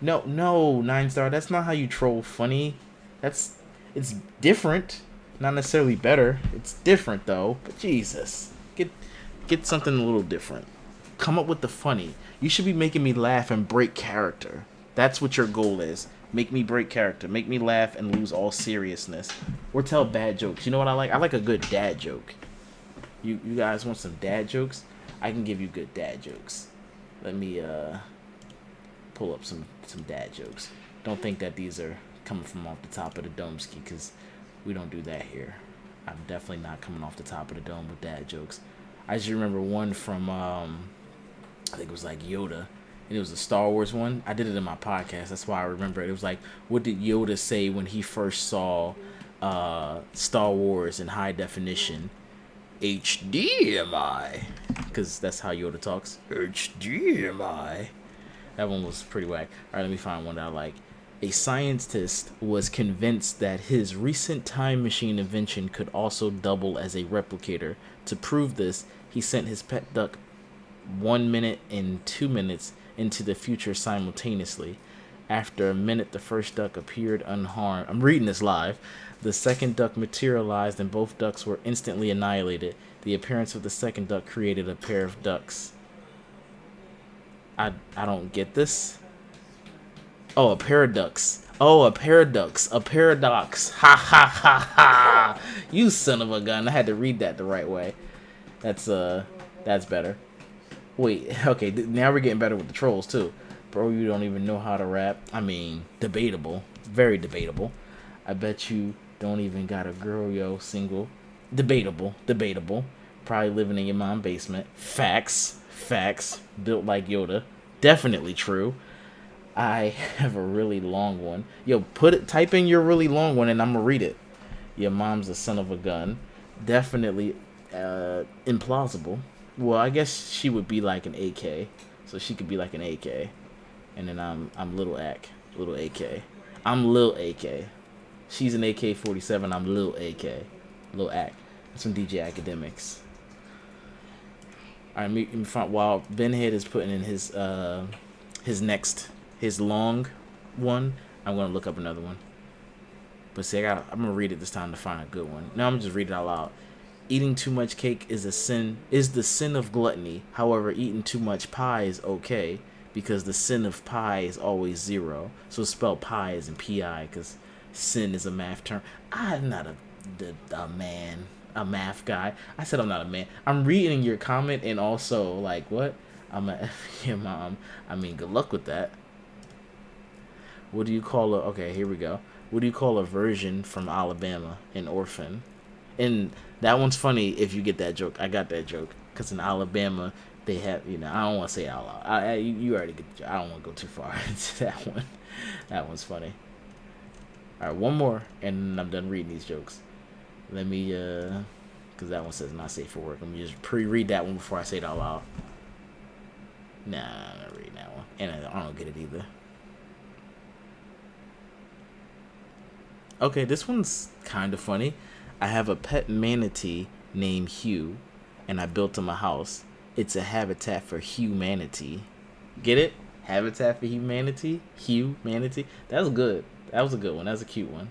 Speaker 1: No, 9-star. That's not how you troll funny. It's different. Not necessarily better. It's different though. But Jesus, get something a little different. Come up with the funny. You should be making me laugh and break character. That's what your goal is. Make me break character. Make me laugh and lose all seriousness. Or tell bad jokes. You know what I like? I like a good dad joke. You guys want some dad jokes? I can give you good dad jokes. Let me pull up some dad jokes. Don't think that these are coming from off the top of the dome ski, because we don't do that here. I'm definitely not coming off the top of the dome with dad jokes. I just remember one from I think it was like Yoda, and it was a Star Wars one. I did it in my podcast, that's why I remember it. It was like, what did Yoda say when he first saw Star Wars in high definition? HDMI, because that's how Yoda talks. HDMI. That one was pretty whack. All right, let me find one that I like. A scientist was convinced that his recent time machine invention could also double as a replicator. To prove this, he sent his pet duck 1 minute and 2 minutes into the future simultaneously. After a minute, the first duck appeared unharmed. I'm reading this live. The second duck materialized and both ducks were instantly annihilated. The appearance of the second duck created a pair of ducks. I don't get this. Oh, a paradox. Oh, a paradox. A paradox. Ha ha ha ha. You son of a gun. I had to read that the right way. That's better. Wait, okay, now we're getting better with the trolls too. Bro, you don't even know how to rap. I mean, debatable. Very debatable. I bet you don't even got a girl, yo, single. Debatable. Probably living in your mom's basement. Facts. Built like Yoda. Definitely true. I have a really long one. Yo, type in your really long one and I'm gonna read it. Your mom's a son of a gun. Definitely implausible. Well, I guess she would be like an AK. So she could be like an AK. And then I'm little AK. I'm Lil AK. She's an AK-47. I'm Lil AK. Lil AK. That's from DJ Academics. Alright, while Ben Head is putting in his long one, I'm gonna look up another one. But see, I'm gonna read it this time to find a good one. Now I'm gonna just read it out loud. Eating too much cake is the sin of gluttony. However, eating too much pie is okay, because the sin of pi is always 0. So spell pi as in P-I, because sin is a math term. I'm not a math guy. I said I'm not a man. I'm reading your comment and also, like, what? I'm a F your mom. I mean, good luck with that. What do you call okay, here we go. What do you call a virgin from Alabama? An orphan. And that one's funny if you get that joke. I got that joke. Because in Alabama, they have, I don't want to say it out loud. You already get the joke. I don't want to go too far into that one. That one's funny. Alright, one more, and I'm done reading these jokes. Let me, because that one says not safe for work. Let me just pre-read that one before I say it out loud. Nah, I'm not reading that one. And I don't get it either. Okay, this one's kind of funny. I have a pet manatee named Hugh, and I built him a house. It's a habitat for humanity. Get it? Habitat for humanity? Hugh manatee? That was good. That was a good one. That was a cute one.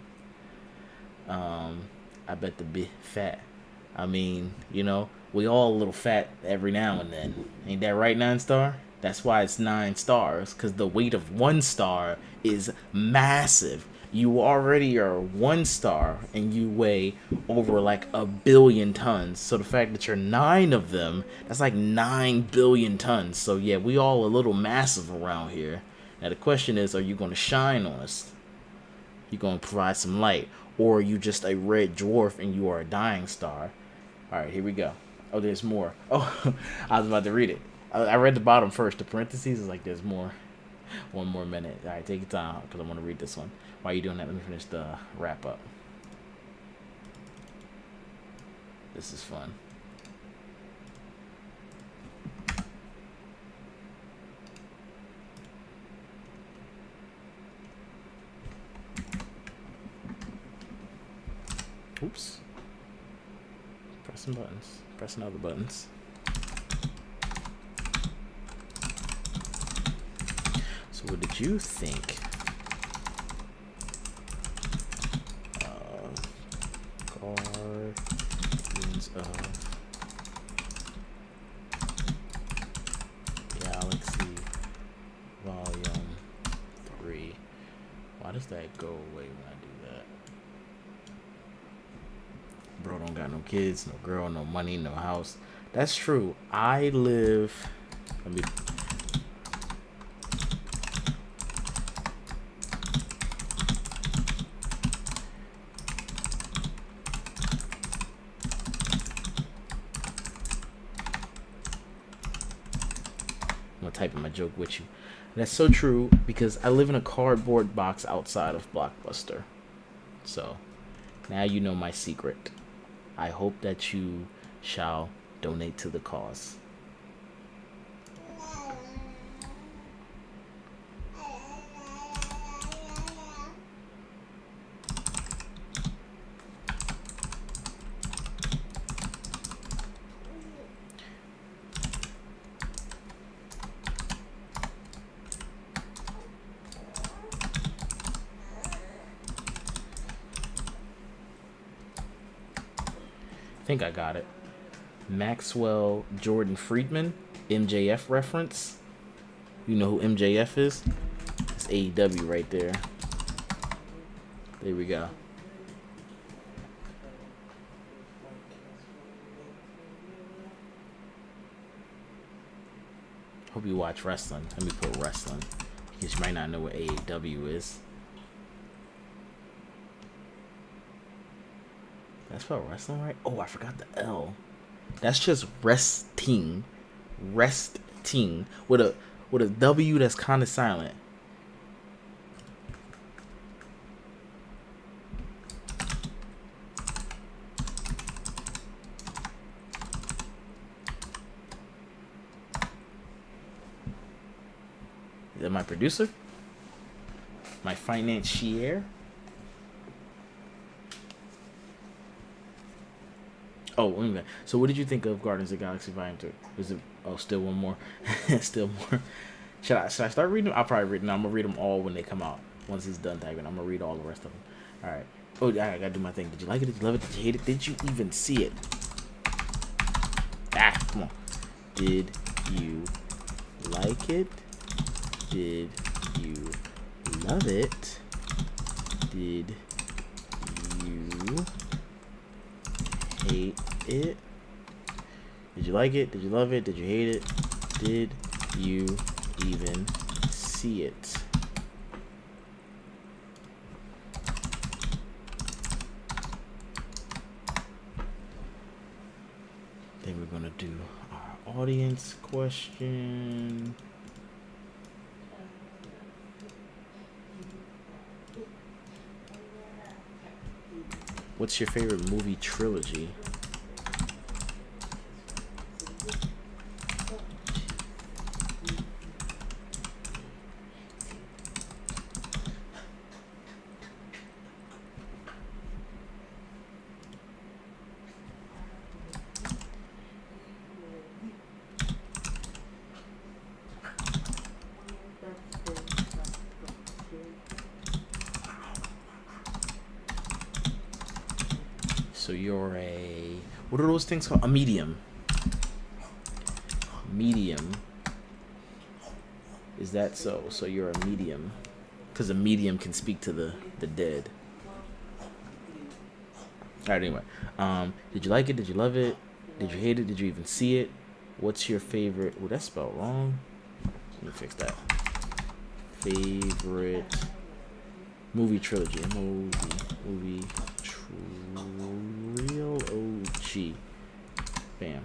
Speaker 1: I bet the be fat. I mean, we all a little fat every now and then. Ain't that right, 9-star? That's why it's 9 stars, because the weight of 1 star is massive. You already are 1 star and you weigh over like 1 billion tons. So the fact that you're 9 of them, that's like 9 billion tons. So yeah, we all a little massive around here. Now the question is, are you going to shine on us? You going to provide some light? Or are you just a red dwarf and you are a dying star? Alright, here we go. Oh, there's more. Oh, I was about to read it. I read the bottom first. The parentheses is like there's more. 1 more minute. Alright, take your time because I want to read this one. While you doing that, let me finish the wrap up. This is fun. Oops. Pressing buttons. Pressing other buttons. So what did you think of Guardians of Galaxy Volume 3? Why does that go away when I do that? Bro don't got no kids, no girl, no money, no house. That's true. I live... Let me... I'm gonna type in my joke with you. And that's so true because I live in a cardboard box outside of Blockbuster. So now you know my secret. I hope that you shall donate to the cause. I think I got it. Maxwell Jordan Friedman, MJF reference. You know who MJF is? It's AEW right there. There we go. Hope you watch wrestling. Let me put wrestling because you might not know what AEW is. That's spelled wrestling, right? Oh, I forgot the L. That's just resting. Resting with a W that's kind of silent. Is that my producer? My financier? Oh, wait a minute. So what did you think of Guardians of the Galaxy Volume 2? Was it... Oh, still one more. Still more. Should I start reading them? I'll probably read them. I'm going to read them all when they come out. Once it's done typing, I'm going to read all the rest of them. All right. Oh, I got to do my thing. Did you like it? Did you love it? Did you hate it? Did you even see it? Ah, come on. Did you like it? Did you love it? Did you hate it? Did you like it? Did you love it? Did you hate it? Did you even see it? Then we're gonna do our audience question. What's your favorite movie trilogy? So you're a... What are those things called? A medium. Medium. Is that so? So you're a medium. Because a medium can speak to the dead. Alright, anyway. Did you like it? Did you love it? Did you hate it? Did you even see it? What's your favorite... Oh, that's spelled wrong. Let me fix that. Favorite movie trilogy. Movie Real OG. Bam.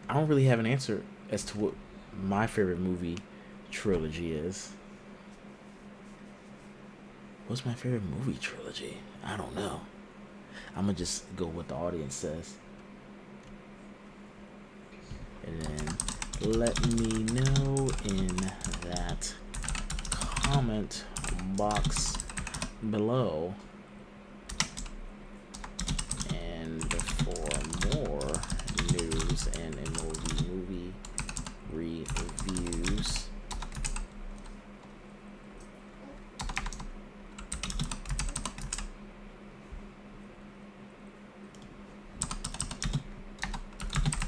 Speaker 1: I don't really have an answer as to what my favorite movie trilogy is. What's my favorite movie trilogy? I don't know. I'm gonna just go what the audience says, and then let me know in that comment box below. And for more news and movie reviews,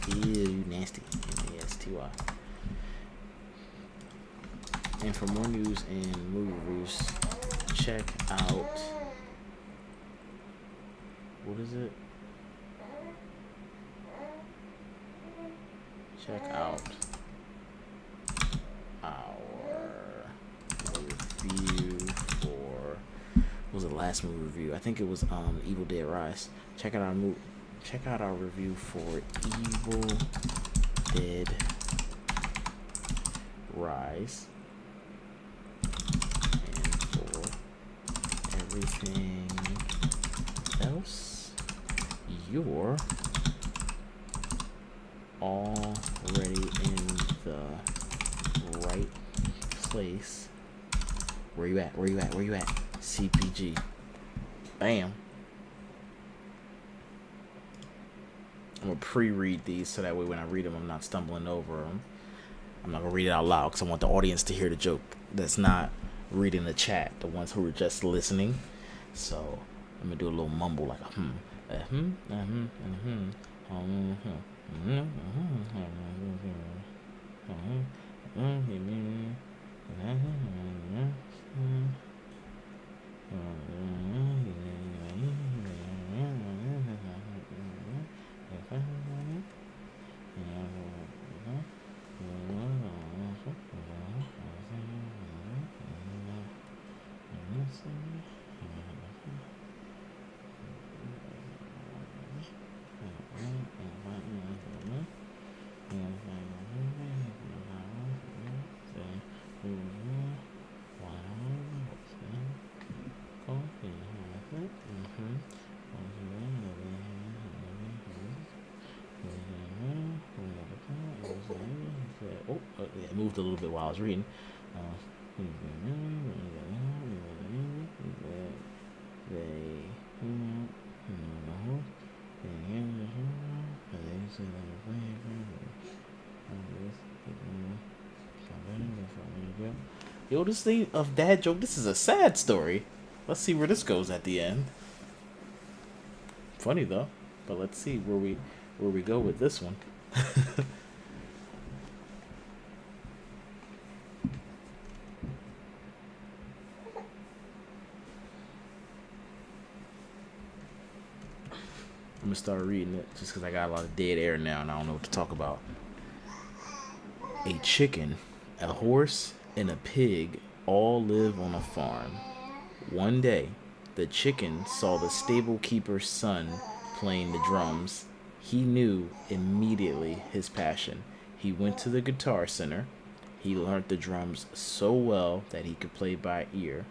Speaker 1: ew, nasty, nasty. And for more news and movie reviews, check out, what is it? Check out our review for, what was the last movie review? I think it was Evil Dead Rise. Check out our review for Evil Dead Rise. And for everything else, you're already in the right place. Where you at? CPG. Bam. I'm gonna pre-read these so that way when I read them, I'm not stumbling over them. I'm not gonna read it out loud because I want the audience to hear the joke that's not reading the chat, the ones who are just listening. So I'm gonna do a little mumble like it moved a little bit while I was reading. Yo, this thing of dad joke, this is a sad story. Let's see where this goes at the end. Funny though, but let's see where we go with this one. I'm gonna start reading it just because I got a lot of dead air now and I don't know what to talk about. A chicken, a horse, and a pig all live on a farm. One day, the chicken saw the stable keeper's son playing the drums. He knew immediately his passion. He went to the guitar center. He learned the drums so well that he could play by ear.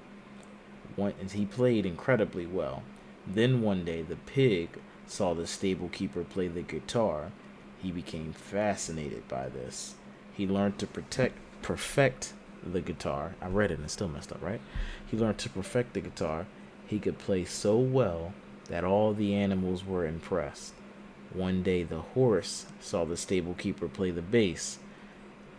Speaker 1: He played incredibly well. Then one day, the pig saw the stable keeper play the guitar. He became fascinated by this. He learned to perfect the guitar. I read it and it still messed up, right? He learned to perfect the guitar. He could play so well that all the animals were impressed. One day the horse saw the stable keeper play the bass,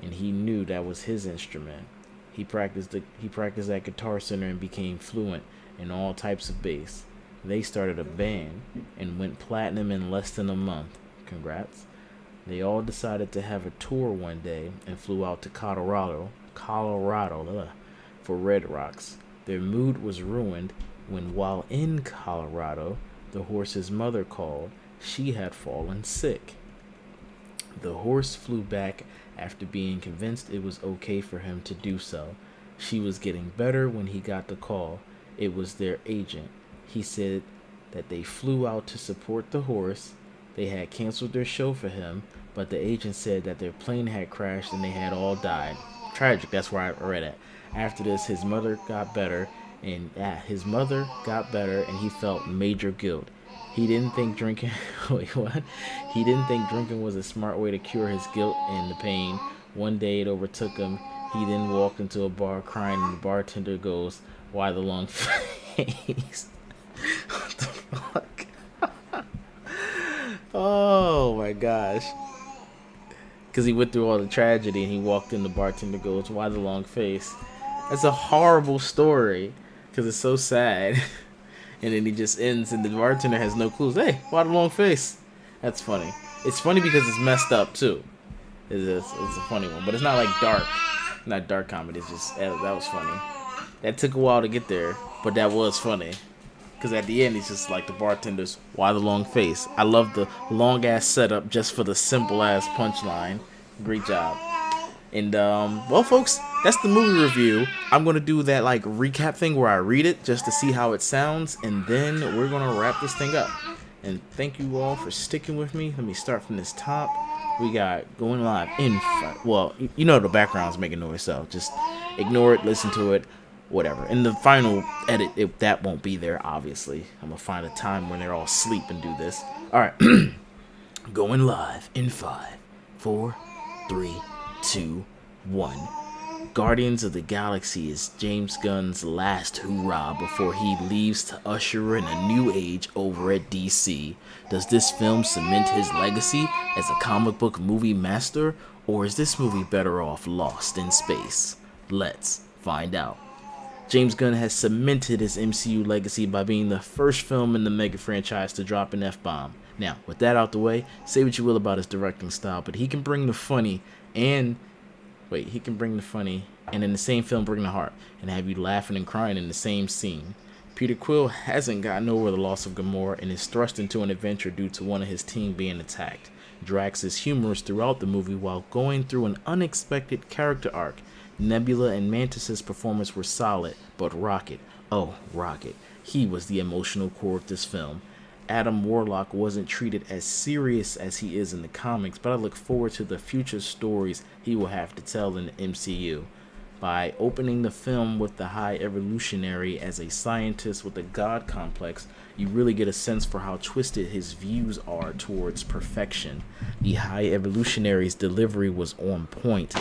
Speaker 1: and he knew that was his instrument. He practiced at Guitar Center and became fluent in all types of bass. They started a band and went platinum in less than a month. Congrats. They all decided to have a tour one day and flew out to Colorado for Red Rocks. Their mood was ruined when, while in Colorado, the horse's mother called. She had fallen sick. The horse flew back after being convinced it was okay for him to do so. She was getting better when he got the call. It was their agent. He said that they flew out to support the horse. They had canceled their show for him, but the agent said that their plane had crashed and they had all died. Tragic, that's where I read it. After this, his mother got better, and he felt major guilt. He didn't think drinking. Wait, what? He didn't think drinking was a smart way to cure his guilt and the pain. One day it overtook him. He then walked into a bar crying, and the bartender goes, "Why the long face?" What the fuck? Oh my gosh. Because he went through all the tragedy and he walked in, the bartender goes, "Why the long face?" That's a horrible story because it's so sad. And then he just ends and the bartender has no clues. Hey, why the long face? That's funny. It's funny because it's messed up too. It's a funny one, but it's not like dark. Not dark comedy. It's just, that was funny. That took a while to get there, but that was funny. Because at the end, he's just like the bartender's, "Why the long face?" I love the long ass setup just for the simple ass punchline. Great job. And well, folks, that's the movie review. I'm gonna do that like recap thing where I read it just to see how it sounds, and then we're gonna wrap this thing up. And thank you all for sticking with me. Let me start from this top. We got going live in. Well, you know the background's making noise, so just ignore it, listen to it, whatever. In the final edit, that won't be there. Obviously, I'm gonna find a time when they're all asleep and do this. All right, going live in 5, 4, 3, 2, 1. Guardians of the Galaxy is James Gunn's last hurrah before he leaves to usher in a new age over at DC. Does this film cement his legacy as a comic book movie master, or is this movie better off lost in space? Let's find out. James Gunn has cemented his MCU legacy by being the first film in the mega franchise to drop an F-bomb. Now, with that out the way, say what you will about his directing style, but he can bring the funny and in the same film bring the heart and have you laughing and crying in the same scene. Peter Quill hasn't gotten over the loss of Gamora and is thrust into an adventure due to one of his team being attacked. Drax is humorous throughout the movie while going through an unexpected character arc. Nebula and Mantis' performance were solid, but Rocket, he was the emotional core of this film. Adam Warlock wasn't treated as serious as he is in the comics, but I look forward to the future stories he will have to tell in the MCU. By opening the film with the High Evolutionary as a scientist with a god complex, you really get a sense for how twisted his views are towards perfection. The High Evolutionary's delivery was on point.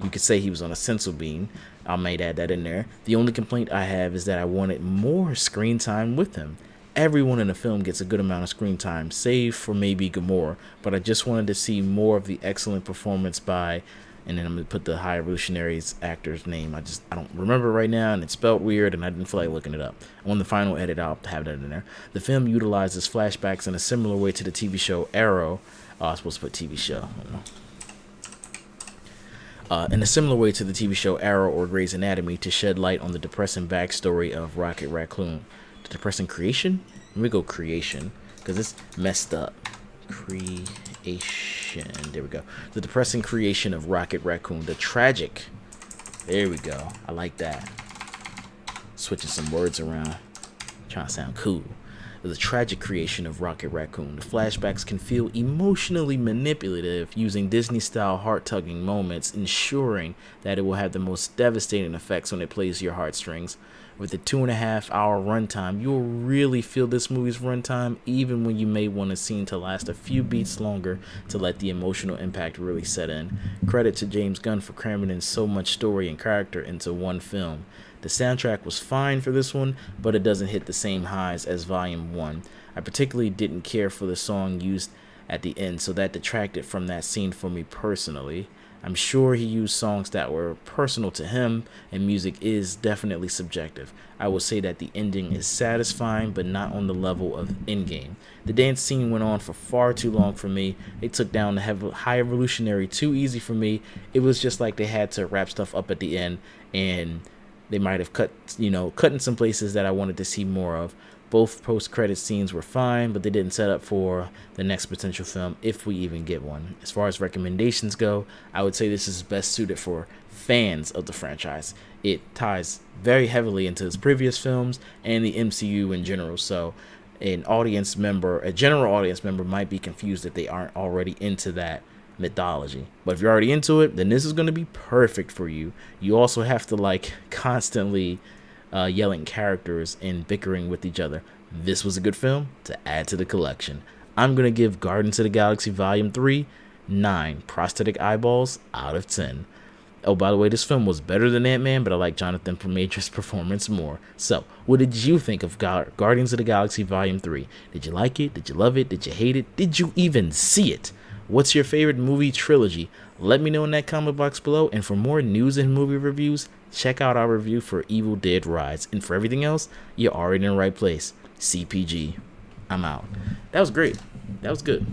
Speaker 1: You could say he was on a sensu bean. I might add that in there. The only complaint I have is that I wanted more screen time with him. Everyone in the film gets a good amount of screen time, save for maybe Gamora, but I just wanted to see more of the excellent performance by, and then I'm going to put the High Evolutionary's actor's name. I don't remember right now, and it's spelled weird, and I didn't feel like looking it up. On the final edit, I'll have that in there. The film utilizes flashbacks in a similar way to the TV show Arrow. I was supposed to put TV show. I don't know. In a similar way to the TV show Arrow or Grey's Anatomy, to shed light on the depressing backstory of Rocket Raccoon. The depressing creation? Let me go creation, because it's messed up. Creation. There we go. The depressing creation of Rocket Raccoon. The tragic. There we go. I like that. Switching some words around. Trying to sound cool. The tragic creation of Rocket Raccoon. The flashbacks can feel emotionally manipulative, using Disney-style heart-tugging moments, ensuring that it will have the most devastating effects when it plays your heartstrings. With a 2.5-hour runtime, you'll really feel this movie's runtime, even when you may want a scene to last a few beats longer to let the emotional impact really set in. Credit to James Gunn for cramming in so much story and character into one film. The soundtrack was fine for this one, but it doesn't hit the same highs as Volume 1. I particularly didn't care for the song used at the end, so that detracted from that scene for me personally. I'm sure he used songs that were personal to him, and music is definitely subjective. I will say that the ending is satisfying, but not on the level of Endgame. The dance scene went on for far too long for me. They took down the High Evolutionary too easy for me. It was just like they had to wrap stuff up at the end, and they might have cut in some places that I wanted to see more of. Both post-credit scenes were fine, but they didn't set up for the next potential film, if we even get one. As far as recommendations go, I would say this is best suited for fans of the franchise. It ties very heavily into his previous films and the MCU in general, so a general audience member might be confused if they aren't already into that mythology. But if you're already into it, then this is going to be perfect for you. You also have to constantly yelling characters and bickering with each other. this was a good film to add to the collection. I'm going to give Guardians of the Galaxy Volume 3 9 prosthetic eyeballs out of 10. Oh, by the way, this film was better than Ant-Man, but I like Jonathan Majors' performance more. So, what did you think of Guardians of the Galaxy Volume 3? Did you like it? Did you love it? Did you hate it? Did you even see it? What's your favorite movie trilogy? Let me know in that comment box below. And for more news and movie reviews, check out our review for Evil Dead Rise. And for everything else, you're already in the right place. CPG. I'm out. That was great. That was good.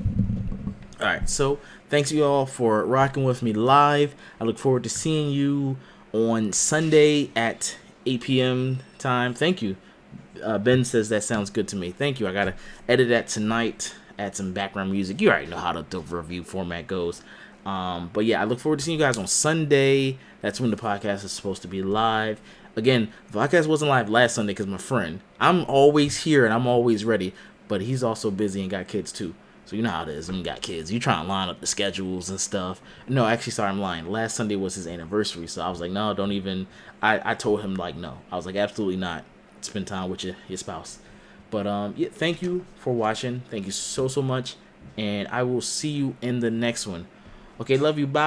Speaker 1: All right, so thanks you all for rocking with me live. I look forward to seeing you on Sunday at 8 p.m. time. Thank you. Ben says that sounds good to me. Thank you. I got to edit that tonight, add some background music. You already know how the review format goes. But yeah, I look forward to seeing you guys on Sunday. That's when the podcast is supposed to be live. Again, the podcast wasn't live last Sunday because my friend, I'm always here and I'm always ready, but he's also busy and got kids too. So you know how it is when you got kids. You try to line up the schedules and stuff. No, actually, sorry, I'm lying. Last Sunday was his anniversary, so I was like, no, don't even. I told him, like, no. I was like, absolutely not. Spend time with your spouse. But, yeah, thank you for watching. Thank you so much. And I will see you in the next one. Okay, love you. Bye.